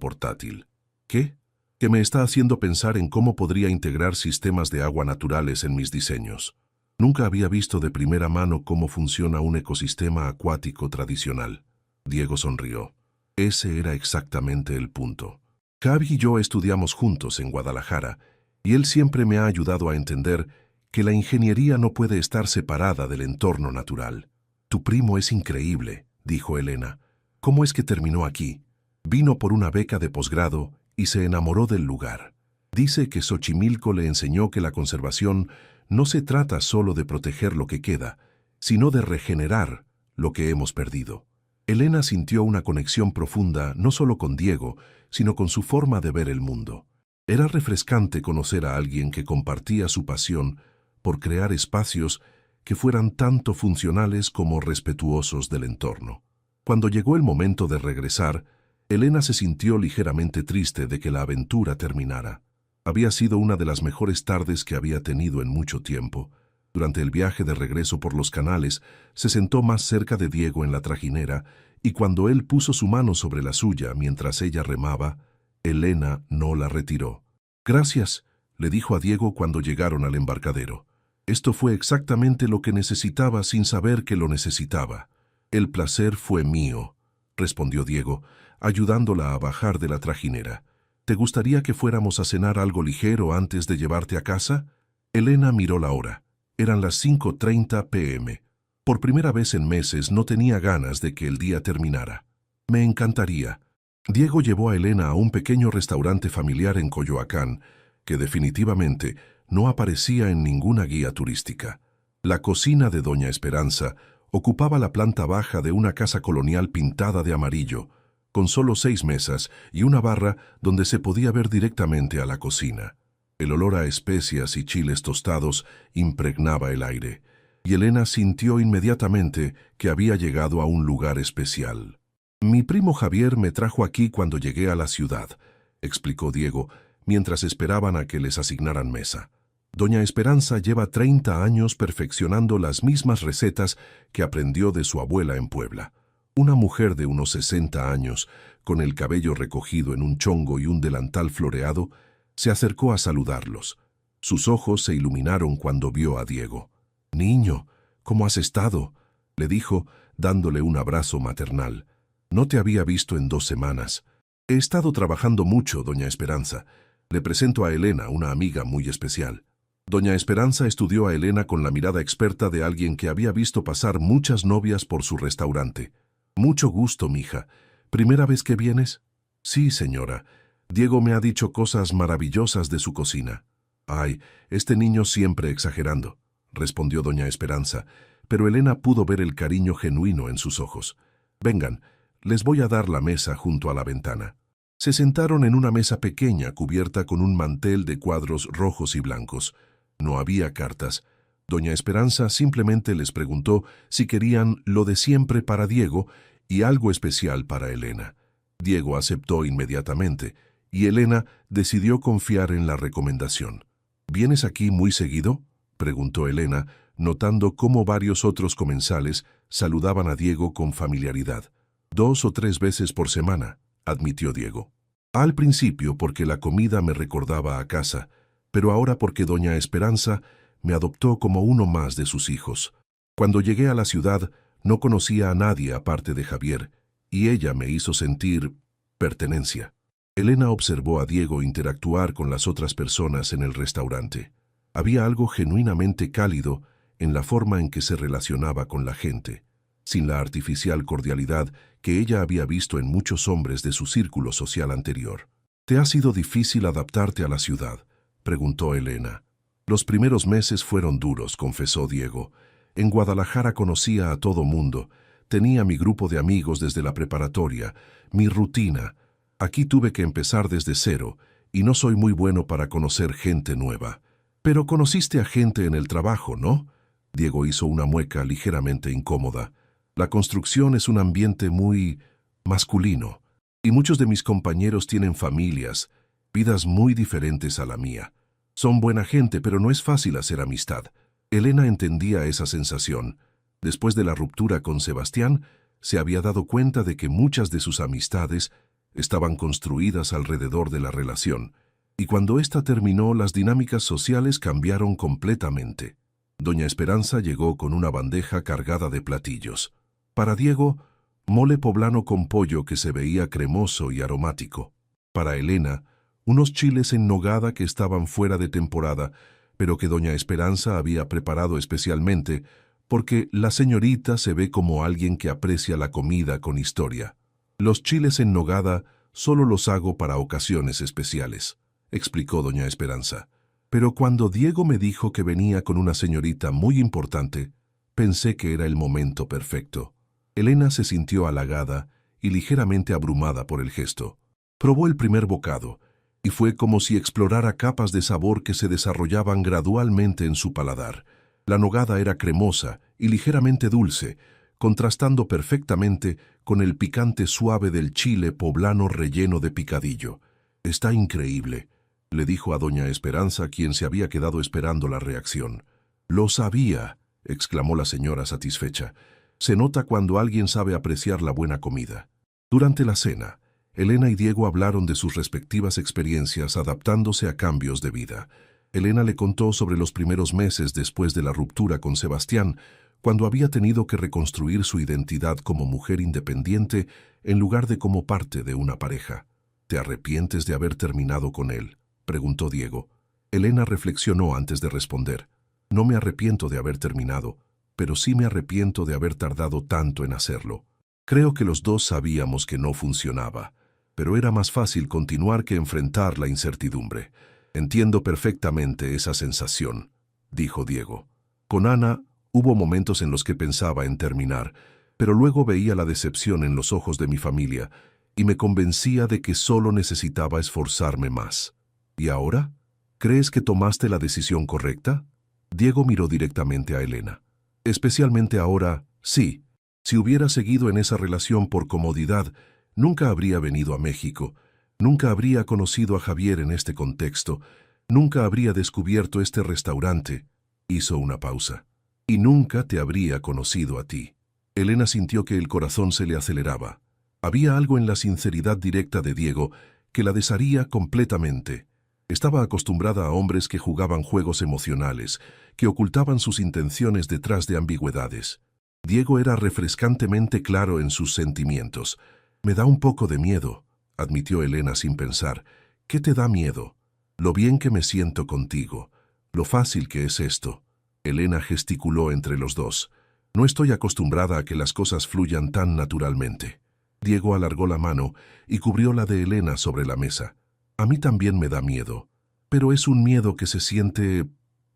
portátil. «¿Qué?», «que me está haciendo pensar en cómo podría integrar sistemas de agua naturales en mis diseños. Nunca había visto de primera mano cómo funciona un ecosistema acuático tradicional». Diego sonrió. Ese era exactamente el punto. Javi y yo estudiamos juntos en Guadalajara, y él siempre me ha ayudado a entender que la ingeniería no puede estar separada del entorno natural. «Tu primo es increíble», dijo Elena. «¿Cómo es que terminó aquí?». Vino por una beca de posgrado y se enamoró del lugar. Dice que Xochimilco le enseñó que la conservación no se trata solo de proteger lo que queda, sino de regenerar lo que hemos perdido. Elena sintió una conexión profunda no solo con Diego, sino con su forma de ver el mundo. Era refrescante conocer a alguien que compartía su pasión por crear espacios que fueran tanto funcionales como respetuosos del entorno. Cuando llegó el momento de regresar, Elena se sintió ligeramente triste de que la aventura terminara. Había sido una de las mejores tardes que había tenido en mucho tiempo. Durante el viaje de regreso por los canales, se sentó más cerca de Diego en la trajinera y cuando él puso su mano sobre la suya mientras ella remaba, Elena no la retiró. «Gracias», le dijo a Diego cuando llegaron al embarcadero. «Esto fue exactamente lo que necesitaba sin saber que lo necesitaba». «El placer fue mío», respondió Diego, ayudándola a bajar de la trajinera. «¿Te gustaría que fuéramos a cenar algo ligero antes de llevarte a casa?» Elena miró la hora. Eran las 5:30 p.m. Por primera vez en meses no tenía ganas de que el día terminara. «Me encantaría». Diego llevó a Elena a un pequeño restaurante familiar en Coyoacán, que definitivamente no aparecía en ninguna guía turística. La cocina de Doña Esperanza ocupaba la planta baja de una casa colonial pintada de amarillo, con solo 6 mesas y una barra donde se podía ver directamente a la cocina. El olor a especias y chiles tostados impregnaba el aire, y Elena sintió inmediatamente que había llegado a un lugar especial. «Mi primo Javier me trajo aquí cuando llegué a la ciudad», explicó Diego, mientras esperaban a que les asignaran mesa. «Doña Esperanza lleva 30 años perfeccionando las mismas recetas que aprendió de su abuela en Puebla». Una mujer de unos 60 años, con el cabello recogido en un chongo y un delantal floreado, se acercó a saludarlos. Sus ojos se iluminaron cuando vio a Diego. «Niño, ¿cómo has estado?», le dijo, dándole un abrazo maternal. «No te había visto en 2 semanas». «He estado trabajando mucho, doña Esperanza. Le presento a Elena, una amiga muy especial». Doña Esperanza estudió a Elena con la mirada experta de alguien que había visto pasar muchas novias por su restaurante. «Mucho gusto, mija. ¿Primera vez que vienes?» «Sí, señora. Diego me ha dicho cosas maravillosas de su cocina». «Ay, este niño siempre exagerando», respondió doña Esperanza, pero Elena pudo ver el cariño genuino en sus ojos. «Vengan, les voy a dar la mesa junto a la ventana». Se sentaron en una mesa pequeña cubierta con un mantel de cuadros rojos y blancos. No había cartas. Doña Esperanza simplemente les preguntó si querían lo de siempre para Diego y algo especial para Elena. Diego aceptó inmediatamente, y Elena decidió confiar en la recomendación. «¿Vienes aquí muy seguido?», preguntó Elena, notando cómo varios otros comensales saludaban a Diego con familiaridad. «2 o 3 veces por semana», admitió Diego. «Al principio porque la comida me recordaba a casa, pero ahora porque doña Esperanza me adoptó como uno más de sus hijos. Cuando llegué a la ciudad no conocía a nadie aparte de Javier, y ella me hizo sentir pertenencia». Elena observó a Diego interactuar con las otras personas en el restaurante. Había algo genuinamente cálido en la forma en que se relacionaba con la gente, sin la artificial cordialidad que ella había visto en muchos hombres de su círculo social anterior. «¿Te ha sido difícil adaptarte a la ciudad?», preguntó Elena. «Los primeros meses fueron duros», confesó Diego. «En Guadalajara conocía a todo mundo. Tenía mi grupo de amigos desde la preparatoria, mi rutina. Aquí tuve que empezar desde cero, y no soy muy bueno para conocer gente nueva». «Pero conociste a gente en el trabajo, ¿no?». Diego hizo una mueca ligeramente incómoda. «La construcción es un ambiente muy masculino, y muchos de mis compañeros tienen familias, vidas muy diferentes a la mía. Son buena gente, pero no es fácil hacer amistad». Elena entendía esa sensación. Después de la ruptura con Sebastián, se había dado cuenta de que muchas de sus amistades estaban construidas alrededor de la relación, y cuando ésta terminó, las dinámicas sociales cambiaron completamente. Doña Esperanza llegó con una bandeja cargada de platillos. Para Diego, mole poblano con pollo que se veía cremoso y aromático. Para Elena, unos chiles en nogada que estaban fuera de temporada, pero que doña Esperanza había preparado especialmente porque la señorita se ve como alguien que aprecia la comida con historia. Los chiles en nogada solo los hago para ocasiones especiales, explicó doña Esperanza. Pero cuando Diego me dijo que venía con una señorita muy importante, pensé que era el momento perfecto. Elena se sintió halagada y ligeramente abrumada por el gesto. Probó el primer bocado, y fue como si explorara capas de sabor que se desarrollaban gradualmente en su paladar. La nogada era cremosa y ligeramente dulce, contrastando perfectamente con el picante suave del chile poblano relleno de picadillo. «Está increíble», le dijo a doña Esperanza, quien se había quedado esperando la reacción. «Lo sabía», exclamó la señora satisfecha. «Se nota cuando alguien sabe apreciar la buena comida». Durante la cena, Elena y Diego hablaron de sus respectivas experiencias adaptándose a cambios de vida. Elena le contó sobre los primeros meses después de la ruptura con Sebastián, cuando había tenido que reconstruir su identidad como mujer independiente en lugar de como parte de una pareja. «¿Te arrepientes de haber terminado con él?», preguntó Diego. Elena reflexionó antes de responder. «No me arrepiento de haber terminado, pero sí me arrepiento de haber tardado tanto en hacerlo. Creo que los dos sabíamos que no funcionaba, pero era más fácil continuar que enfrentar la incertidumbre. Entiendo perfectamente esa sensación», dijo Diego. «Con Ana hubo momentos en los que pensaba en terminar, pero luego veía la decepción en los ojos de mi familia y me convencía de que solo necesitaba esforzarme más. ¿Y ahora? ¿Crees que tomaste la decisión correcta?». Diego miró directamente a Elena. «Especialmente ahora, sí. Si hubiera seguido en esa relación por comodidad, nunca habría venido a México, nunca habría conocido a Javier en este contexto, nunca habría descubierto este restaurante». Hizo una pausa. «Y nunca te habría conocido a ti». Elena sintió que el corazón se le aceleraba. Había algo en la sinceridad directa de Diego que la desharía completamente. Estaba acostumbrada a hombres que jugaban juegos emocionales, que ocultaban sus intenciones detrás de ambigüedades. Diego era refrescantemente claro en sus sentimientos. «Me da un poco de miedo», admitió Elena sin pensar. «¿Qué te da miedo?». «Lo bien que me siento contigo. Lo fácil que es esto». Elena gesticuló entre los dos. «No estoy acostumbrada a que las cosas fluyan tan naturalmente». Diego alargó la mano y cubrió la de Elena sobre la mesa. «A mí también me da miedo, pero es un miedo que se siente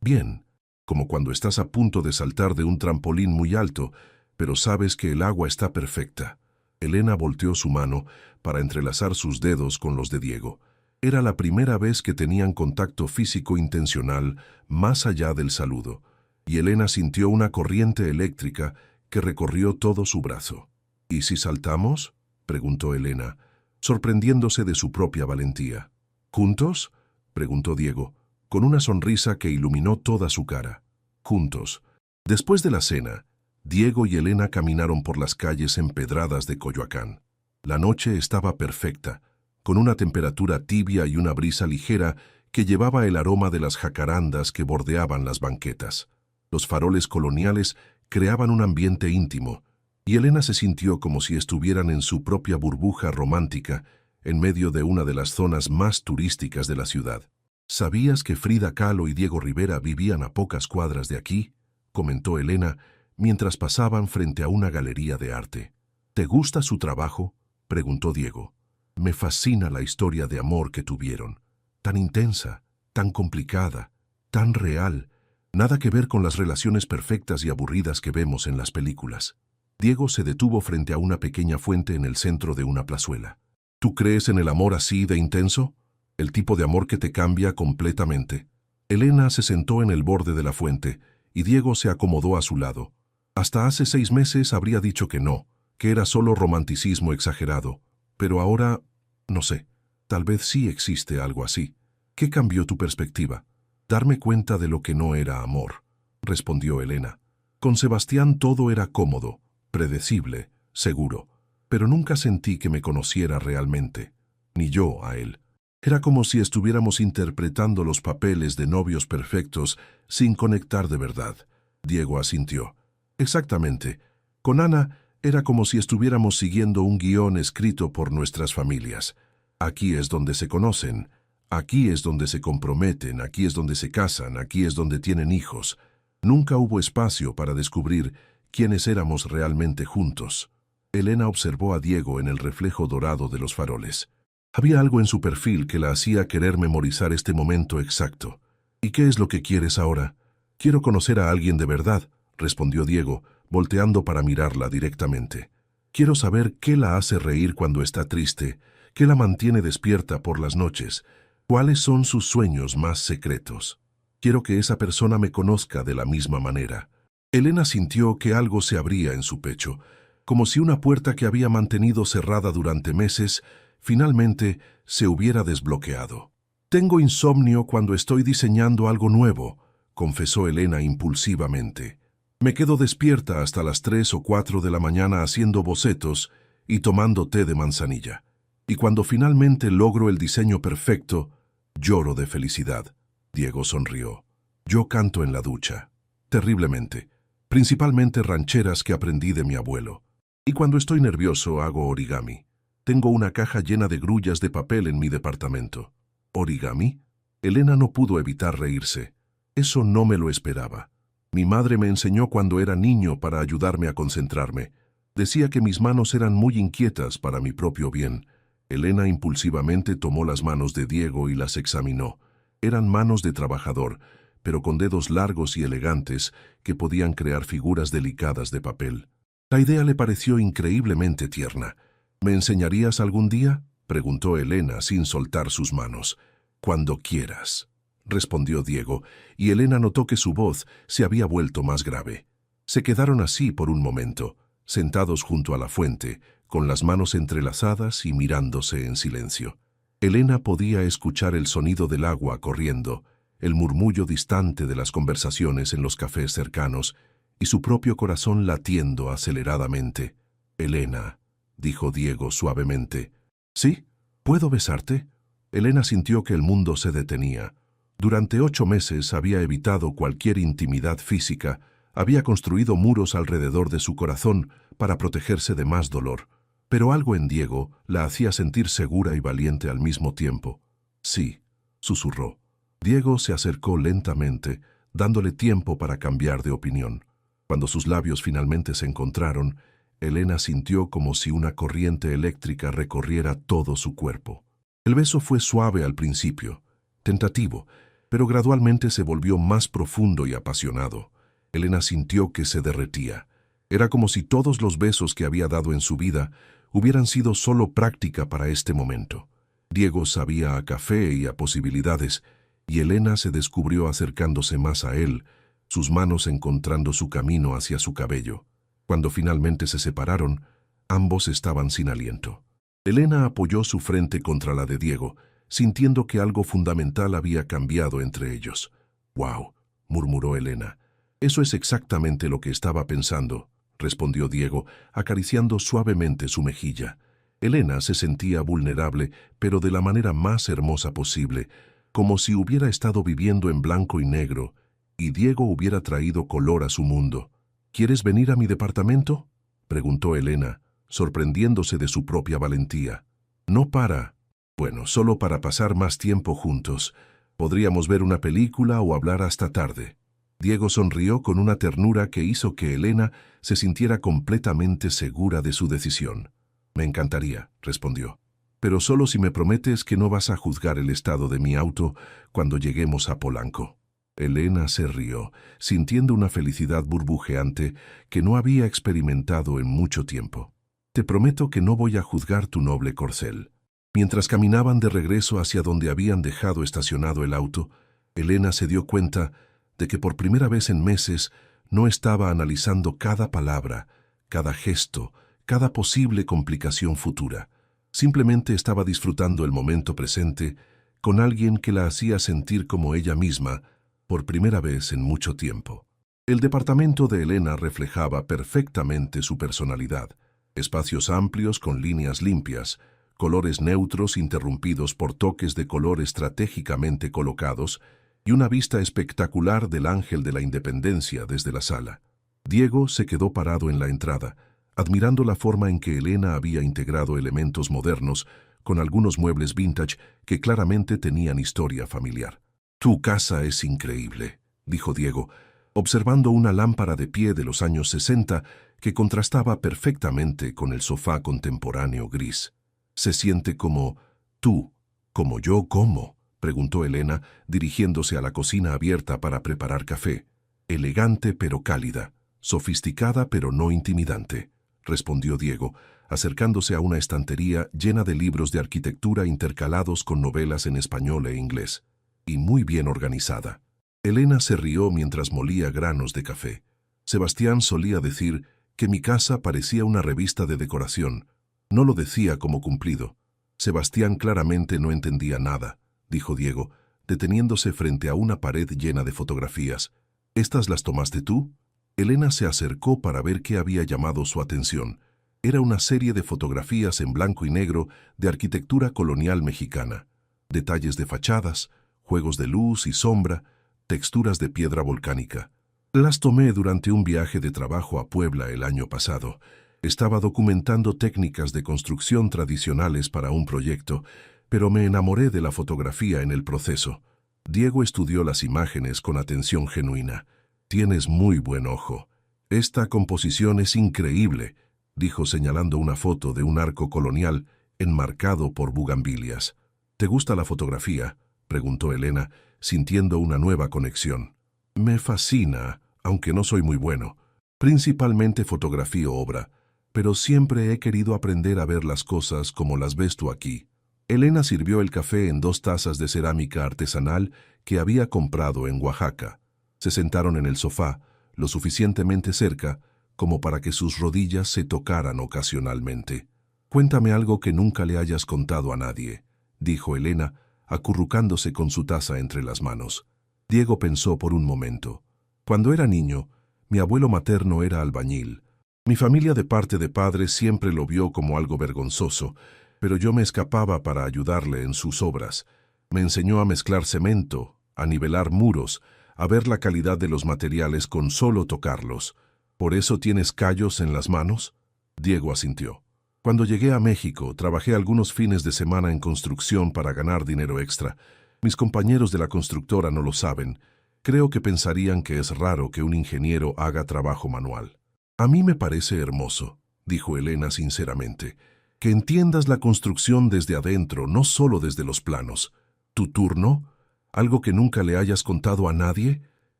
bien, como cuando estás a punto de saltar de un trampolín muy alto, pero sabes que el agua está perfecta». Elena volteó su mano para entrelazar sus dedos con los de Diego. Era la primera vez que tenían contacto físico intencional más allá del saludo, y Elena sintió una corriente eléctrica que recorrió todo su brazo. «¿Y si saltamos?», preguntó Elena, sorprendiéndose de su propia valentía. «¿Juntos?», preguntó Diego, con una sonrisa que iluminó toda su cara. «Juntos». Después de la cena, Diego y Elena caminaron por las calles empedradas de Coyoacán. La noche estaba perfecta, con una temperatura tibia y una brisa ligera que llevaba el aroma de las jacarandas que bordeaban las banquetas. Los faroles coloniales creaban un ambiente íntimo, y Elena se sintió como si estuvieran en su propia burbuja romántica en medio de una de las zonas más turísticas de la ciudad. «¿Sabías que Frida Kahlo y Diego Rivera vivían a pocas cuadras de aquí?», comentó Elena mientras pasaban frente a una galería de arte. «¿Te gusta su trabajo?», preguntó Diego. «Me fascina la historia de amor que tuvieron. Tan intensa, tan complicada, tan real. Nada que ver con las relaciones perfectas y aburridas que vemos en las películas». Diego se detuvo frente a una pequeña fuente en el centro de una plazuela. «¿Tú crees en el amor así de intenso? El tipo de amor que te cambia completamente». Elena se sentó en el borde de la fuente y Diego se acomodó a su lado. Hasta hace 6 meses habría dicho que no, que era solo romanticismo exagerado. Pero ahora, no sé, tal vez sí existe algo así. ¿Qué cambió tu perspectiva? «Darme cuenta de lo que no era amor», respondió Elena. «Con Sebastián todo era cómodo, predecible, seguro, pero nunca sentí que me conociera realmente, ni yo a él. Era como si estuviéramos interpretando los papeles de novios perfectos sin conectar de verdad». Diego asintió. «Exactamente. Con Ana era como si estuviéramos siguiendo un guión escrito por nuestras familias. Aquí es donde se conocen, aquí es donde se comprometen, aquí es donde se casan, aquí es donde tienen hijos. Nunca hubo espacio para descubrir quiénes éramos realmente juntos». Elena observó a Diego en el reflejo dorado de los faroles. Había algo en su perfil que la hacía querer memorizar este momento exacto. ¿Y qué es lo que quieres ahora? Quiero conocer a alguien de verdad, respondió Diego, volteando para mirarla directamente. Quiero saber qué la hace reír cuando está triste, qué la mantiene despierta por las noches, cuáles son sus sueños más secretos. Quiero que esa persona me conozca de la misma manera. Elena sintió que algo se abría en su pecho, como si una puerta que había mantenido cerrada durante meses, finalmente se hubiera desbloqueado. Tengo insomnio cuando estoy diseñando algo nuevo, confesó Elena impulsivamente. Me quedo despierta hasta las 3 o 4 de la mañana haciendo bocetos y tomando té de manzanilla. Y cuando finalmente logro el diseño perfecto, lloro de felicidad. Diego sonrió. Yo canto en la ducha. Terriblemente. Principalmente rancheras que aprendí de mi abuelo. Y cuando estoy nervioso hago origami. Tengo una caja llena de grullas de papel en mi departamento. ¿Origami? Elena no pudo evitar reírse. Eso no me lo esperaba. Mi madre me enseñó cuando era niño para ayudarme a concentrarme. Decía que mis manos eran muy inquietas para mi propio bien. Elena impulsivamente tomó las manos de Diego y las examinó. Eran manos de trabajador, pero con dedos largos y elegantes que podían crear figuras delicadas de papel. La idea le pareció increíblemente tierna. ¿Me enseñarías algún día?, preguntó Elena sin soltar sus manos. Cuando quieras, respondió Diego, y Elena notó que su voz se había vuelto más grave. Se quedaron así por un momento, sentados junto a la fuente, con las manos entrelazadas y mirándose en silencio. Elena podía escuchar el sonido del agua corriendo, el murmullo distante de las conversaciones en los cafés cercanos, y su propio corazón latiendo aceleradamente. «Elena», dijo Diego suavemente. «¿Sí? ¿Puedo besarte?» Elena sintió que el mundo se detenía. Durante 8 meses había evitado cualquier intimidad física, había construido muros alrededor de su corazón para protegerse de más dolor. Pero algo en Diego la hacía sentir segura y valiente al mismo tiempo. «Sí», susurró. Diego se acercó lentamente, dándole tiempo para cambiar de opinión. Cuando sus labios finalmente se encontraron, Elena sintió como si una corriente eléctrica recorriera todo su cuerpo. El beso fue suave al principio, tentativo, pero gradualmente se volvió más profundo y apasionado. Elena sintió que se derretía. Era como si todos los besos que había dado en su vida hubieran sido solo práctica para este momento. Diego sabía a café y a posibilidades, y Elena se descubrió acercándose más a él, sus manos encontrando su camino hacia su cabello. Cuando finalmente se separaron, ambos estaban sin aliento. Elena apoyó su frente contra la de Diego, sintiendo que algo fundamental había cambiado entre ellos. «Wow», murmuró Elena. «Eso es exactamente lo que estaba pensando», respondió Diego, acariciando suavemente su mejilla. Elena se sentía vulnerable, pero de la manera más hermosa posible, como si hubiera estado viviendo en blanco y negro, y Diego hubiera traído color a su mundo. «¿Quieres venir a mi departamento?», preguntó Elena, sorprendiéndose de su propia valentía. «No para. Bueno, solo para pasar más tiempo juntos. Podríamos ver una película o hablar hasta tarde». Diego sonrió con una ternura que hizo que Elena se sintiera completamente segura de su decisión. «Me encantaría», respondió. «Pero solo si me prometes que no vas a juzgar el estado de mi auto cuando lleguemos a Polanco». Elena se rió, sintiendo una felicidad burbujeante que no había experimentado en mucho tiempo. «Te prometo que no voy a juzgar tu noble corcel». Mientras caminaban de regreso hacia donde habían dejado estacionado el auto, Elena se dio cuenta de que por primera vez en meses no estaba analizando cada palabra, cada gesto, cada posible complicación futura. Simplemente estaba disfrutando el momento presente con alguien que la hacía sentir como ella misma por primera vez en mucho tiempo. El departamento de Elena reflejaba perfectamente su personalidad. Espacios amplios con líneas limpias, colores neutros interrumpidos por toques de color estratégicamente colocados y una vista espectacular del Ángel de la Independencia desde la sala. Diego se quedó parado en la entrada, admirando la forma en que Elena había integrado elementos modernos con algunos muebles vintage que claramente tenían historia familiar. «Tu casa es increíble», dijo Diego, observando una lámpara de pie de los años 60 que contrastaba perfectamente con el sofá contemporáneo gris. «Se siente como tú, como yo como», preguntó Elena, dirigiéndose a la cocina abierta para preparar café. «Elegante pero cálida, sofisticada pero no intimidante», respondió Diego, acercándose a una estantería llena de libros de arquitectura intercalados con novelas en español e inglés, y muy bien organizada. Elena se rió mientras molía granos de café. Sebastián solía decir que mi casa parecía una revista de decoración. No lo decía como cumplido. Sebastián claramente no entendía nada, dijo Diego, deteniéndose frente a una pared llena de fotografías. ¿Estas las tomaste tú? Elena se acercó para ver qué había llamado su atención. Era una serie de fotografías en blanco y negro de arquitectura colonial mexicana. Detalles de fachadas, juegos de luz y sombra, texturas de piedra volcánica. Las tomé durante un viaje de trabajo a Puebla el año pasado. Estaba documentando técnicas de construcción tradicionales para un proyecto, pero me enamoré de la fotografía en el proceso. Diego estudió las imágenes con atención genuina. «Tienes muy buen ojo. Esta composición es increíble», dijo señalando una foto de un arco colonial enmarcado por bugambilias. «¿Te gusta la fotografía?», preguntó Elena, sintiendo una nueva conexión. «Me fascina, aunque no soy muy bueno. Principalmente fotografío obra, pero siempre he querido aprender a ver las cosas como las ves tú aquí». Elena sirvió el café en 2 tazas de cerámica artesanal que había comprado en Oaxaca. Se sentaron en el sofá, lo suficientemente cerca como para que sus rodillas se tocaran ocasionalmente. «Cuéntame algo que nunca le hayas contado a nadie», dijo Elena, acurrucándose con su taza entre las manos. Diego pensó por un momento. «Cuando era niño, mi abuelo materno era albañil. Mi familia de parte de padre siempre lo vio como algo vergonzoso, pero yo me escapaba para ayudarle en sus obras. Me enseñó a mezclar cemento, a nivelar muros, a ver la calidad de los materiales con solo tocarlos. ¿Por eso tienes callos en las manos?». Diego asintió. «Cuando llegué a México, trabajé algunos fines de semana en construcción para ganar dinero extra. Mis compañeros de la constructora no lo saben. Creo que pensarían que es raro que un ingeniero haga trabajo manual». «A mí me parece hermoso», dijo Elena sinceramente, «que entiendas la construcción desde adentro, no solo desde los planos. ¿Tu turno? ¿Algo que nunca le hayas contado a nadie?».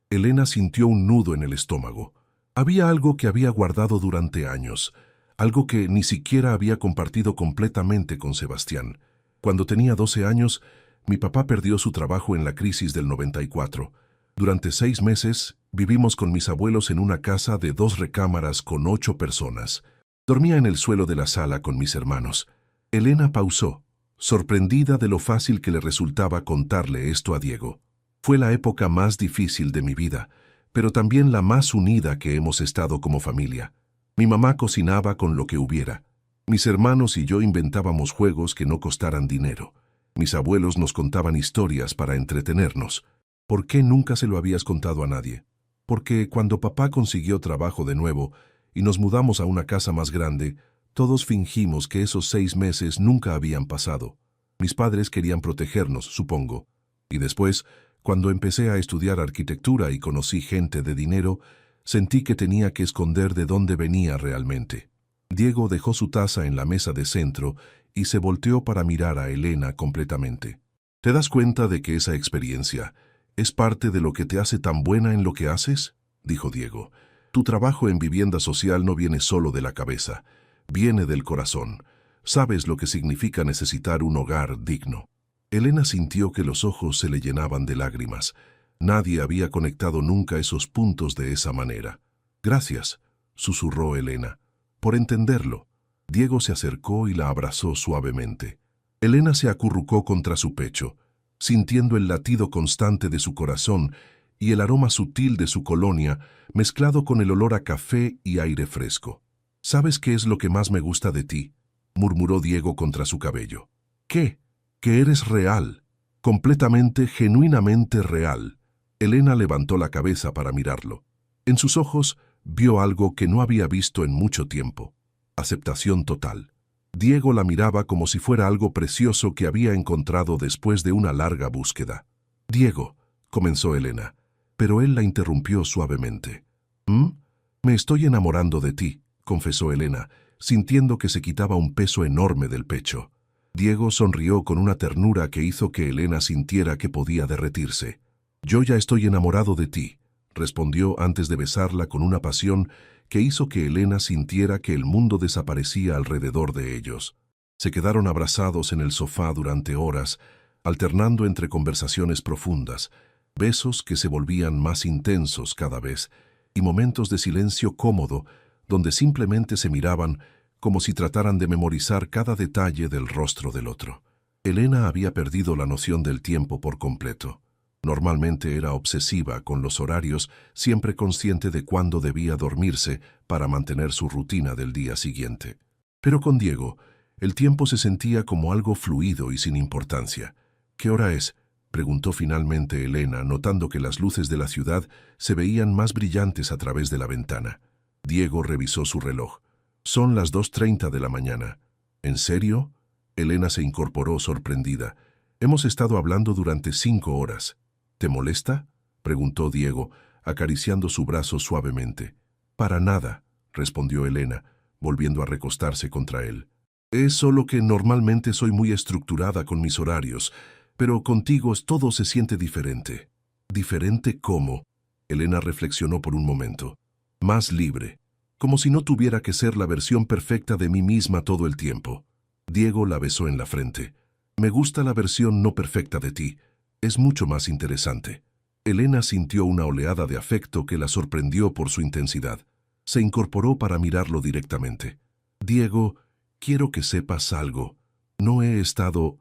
Elena sintió un nudo en el estómago. Había algo que había guardado durante años, algo que ni siquiera había compartido completamente con Sebastián. Cuando tenía 12 años, mi papá perdió su trabajo en la crisis del 94. Durante 6 meses vivimos con mis abuelos en una casa de 2 recámaras con 8 personas. Dormía en el suelo de la sala con mis hermanos. Elena pausó, sorprendida de lo fácil que le resultaba contarle esto a Diego. «Fue la época más difícil de mi vida, pero también la más unida que hemos estado como familia. Mi mamá cocinaba con lo que hubiera. Mis hermanos y yo inventábamos juegos que no costaran dinero. Mis abuelos nos contaban historias para entretenernos». «¿Por qué nunca se lo habías contado a nadie?». «Porque cuando papá consiguió trabajo de nuevo y nos mudamos a una casa más grande, todos fingimos que esos 6 meses nunca habían pasado. Mis padres querían protegernos, supongo. Y después, cuando empecé a estudiar arquitectura y conocí gente de dinero, sentí que tenía que esconder de dónde venía realmente». Diego dejó su taza en la mesa de centro y se volteó para mirar a Elena completamente. «¿Te das cuenta de que esa experiencia es parte de lo que te hace tan buena en lo que haces?», dijo Diego. «Tu trabajo en vivienda social no viene solo de la cabeza, viene del corazón. Sabes lo que significa necesitar un hogar digno». Elena sintió que los ojos se le llenaban de lágrimas. Nadie había conectado nunca esos puntos de esa manera. «Gracias», susurró Elena, «por entenderlo». Diego se acercó y la abrazó suavemente. Elena se acurrucó contra su pecho, sintiendo el latido constante de su corazón y el aroma sutil de su colonia mezclado con el olor a café y aire fresco. «¿Sabes qué es lo que más me gusta de ti?», murmuró Diego contra su cabello. «¿Qué?». «Que eres real, completamente, genuinamente real». Elena levantó la cabeza para mirarlo. En sus ojos vio algo que no había visto en mucho tiempo: aceptación total. Diego la miraba como si fuera algo precioso que había encontrado después de una larga búsqueda. «Diego», comenzó Elena, pero él la interrumpió suavemente. «¿Mm? Me estoy enamorando de ti», confesó Elena, sintiendo que se quitaba un peso enorme del pecho. Diego sonrió con una ternura que hizo que Elena sintiera que podía derretirse. «Yo ya estoy enamorado de ti», respondió antes de besarla con una pasión que hizo que Elena sintiera que el mundo desaparecía alrededor de ellos. Se quedaron abrazados en el sofá durante horas, alternando entre conversaciones profundas, besos que se volvían más intensos cada vez, y momentos de silencio cómodo, donde simplemente se miraban como si trataran de memorizar cada detalle del rostro del otro. Elena había perdido la noción del tiempo por completo. Normalmente era obsesiva con los horarios, siempre consciente de cuándo debía dormirse para mantener su rutina del día siguiente. Pero con Diego, el tiempo se sentía como algo fluido y sin importancia. «¿Qué hora es?», preguntó finalmente Elena, notando que las luces de la ciudad se veían más brillantes a través de la ventana. Diego revisó su reloj. «Son las 2:30 de la mañana». «¿En serio?». Elena se incorporó sorprendida. «Hemos estado hablando durante 5 horas». «¿Te molesta?», preguntó Diego, acariciando su brazo suavemente. «Para nada», respondió Elena, volviendo a recostarse contra él. «Es solo que normalmente soy muy estructurada con mis horarios, pero contigo todo se siente diferente». «¿Diferente cómo?». Elena reflexionó por un momento. «Más libre, como si no tuviera que ser la versión perfecta de mí misma todo el tiempo». Diego la besó en la frente. «Me gusta la versión no perfecta de ti. Es mucho más interesante». Elena sintió una oleada de afecto que la sorprendió por su intensidad. Se incorporó para mirarlo directamente. «Diego, quiero que sepas algo. No he estado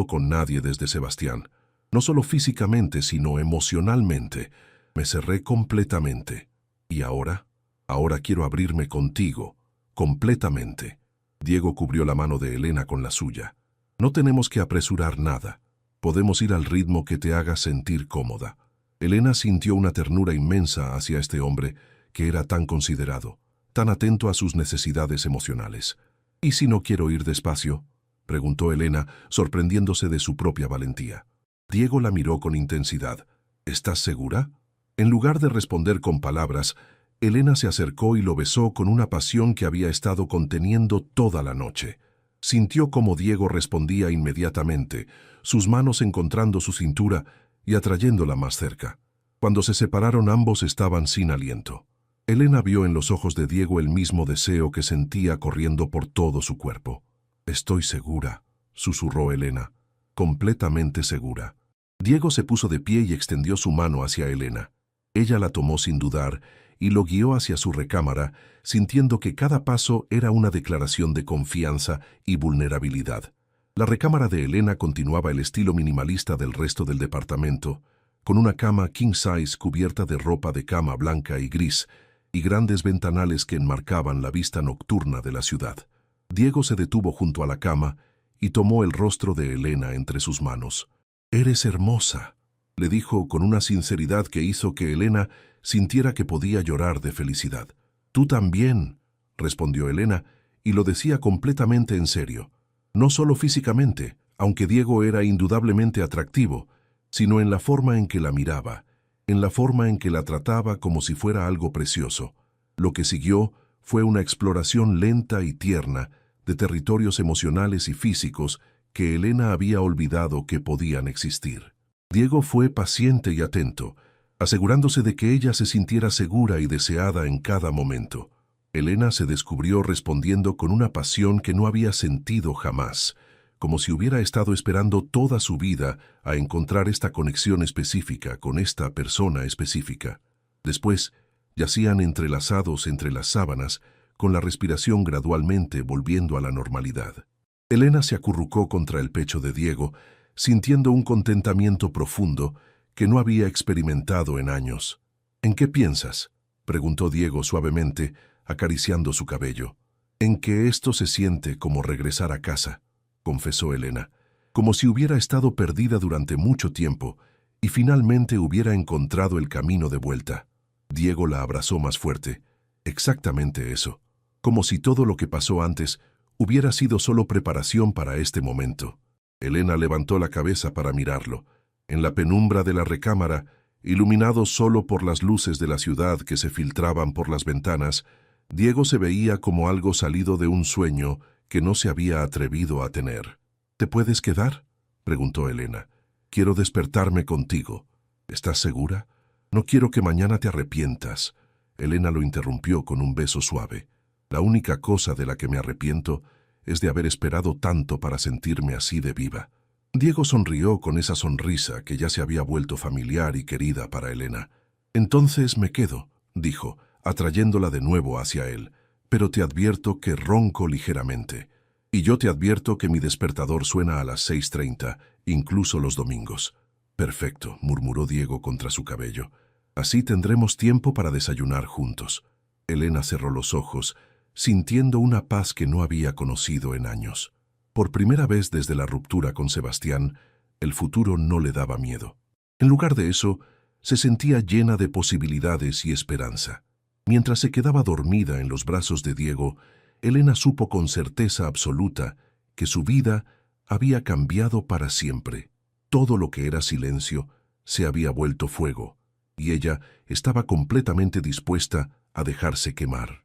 con nadie desde Sebastián. No solo físicamente, sino emocionalmente. Me cerré completamente. ¿Y ahora? Ahora quiero abrirme contigo, completamente». Diego cubrió la mano de Elena con la suya. «No tenemos que apresurar nada. Podemos ir al ritmo que te haga sentir cómoda». Elena sintió una ternura inmensa hacia este hombre que era tan considerado, tan atento a sus necesidades emocionales. «¿Y si no quiero ir despacio?», preguntó Elena, sorprendiéndose de su propia valentía. Diego la miró con intensidad. «¿Estás segura?». En lugar de responder con palabras, Elena se acercó y lo besó con una pasión que había estado conteniendo toda la noche. Sintió cómo Diego respondía inmediatamente, sus manos encontrando su cintura y atrayéndola más cerca. Cuando se separaron, ambos estaban sin aliento. Elena vio en los ojos de Diego el mismo deseo que sentía corriendo por todo su cuerpo. «Estoy segura», susurró Elena, «completamente segura». Diego se puso de pie y extendió su mano hacia Elena. Ella la tomó sin dudar y lo guió hacia su recámara, sintiendo que cada paso era una declaración de confianza y vulnerabilidad. La recámara de Elena continuaba el estilo minimalista del resto del departamento, con una cama king size cubierta de ropa de cama blanca y gris, y grandes ventanales que enmarcaban la vista nocturna de la ciudad. Diego se detuvo junto a la cama y tomó el rostro de Elena entre sus manos. «Eres hermosa», le dijo con una sinceridad que hizo que Elena sintiera que podía llorar de felicidad. «Tú también», respondió Elena, y lo decía completamente en serio. No solo físicamente, aunque Diego era indudablemente atractivo, sino en la forma en que la miraba, en la forma en que la trataba como si fuera algo precioso. Lo que siguió fue una exploración lenta y tierna de territorios emocionales y físicos que Elena había olvidado que podían existir. Diego fue paciente y atento, asegurándose de que ella se sintiera segura y deseada en cada momento. Elena se descubrió respondiendo con una pasión que no había sentido jamás, como si hubiera estado esperando toda su vida a encontrar esta conexión específica con esta persona específica. Después, yacían entrelazados entre las sábanas, con la respiración gradualmente volviendo a la normalidad. Elena se acurrucó contra el pecho de Diego, sintiendo un contentamiento profundo que no había experimentado en años. «¿En qué piensas?», preguntó Diego suavemente, acariciando su cabello. «En que esto se siente como regresar a casa», confesó Elena, como si hubiera estado perdida durante mucho tiempo y finalmente hubiera encontrado el camino de vuelta. Diego la abrazó más fuerte. «Exactamente eso, como si todo lo que pasó antes hubiera sido solo preparación para este momento». Elena levantó la cabeza para mirarlo. En la penumbra de la recámara, iluminado solo por las luces de la ciudad que se filtraban por las ventanas, Diego se veía como algo salido de un sueño que no se había atrevido a tener. ¿Te puedes quedar?, preguntó Elena. Quiero despertarme contigo. ¿Estás segura? No quiero que mañana te arrepientas. Elena lo interrumpió con un beso suave. La única cosa de la que me arrepiento es de haber esperado tanto para sentirme así de viva. Diego sonrió con esa sonrisa que ya se había vuelto familiar y querida para Elena. Entonces me quedo, dijo, atrayéndola de nuevo hacia él, pero te advierto que ronco ligeramente. Y yo te advierto que mi despertador suena a las 6:30, incluso los domingos. Perfecto, murmuró Diego contra su cabello. Así tendremos tiempo para desayunar juntos. Elena cerró los ojos, sintiendo una paz que no había conocido en años. Por primera vez desde la ruptura con Sebastián, el futuro no le daba miedo. En lugar de eso, se sentía llena de posibilidades y esperanza. Mientras se quedaba dormida en los brazos de Diego, Elena supo con certeza absoluta que su vida había cambiado para siempre. Todo lo que era silencio se había vuelto fuego, y ella estaba completamente dispuesta a dejarse quemar.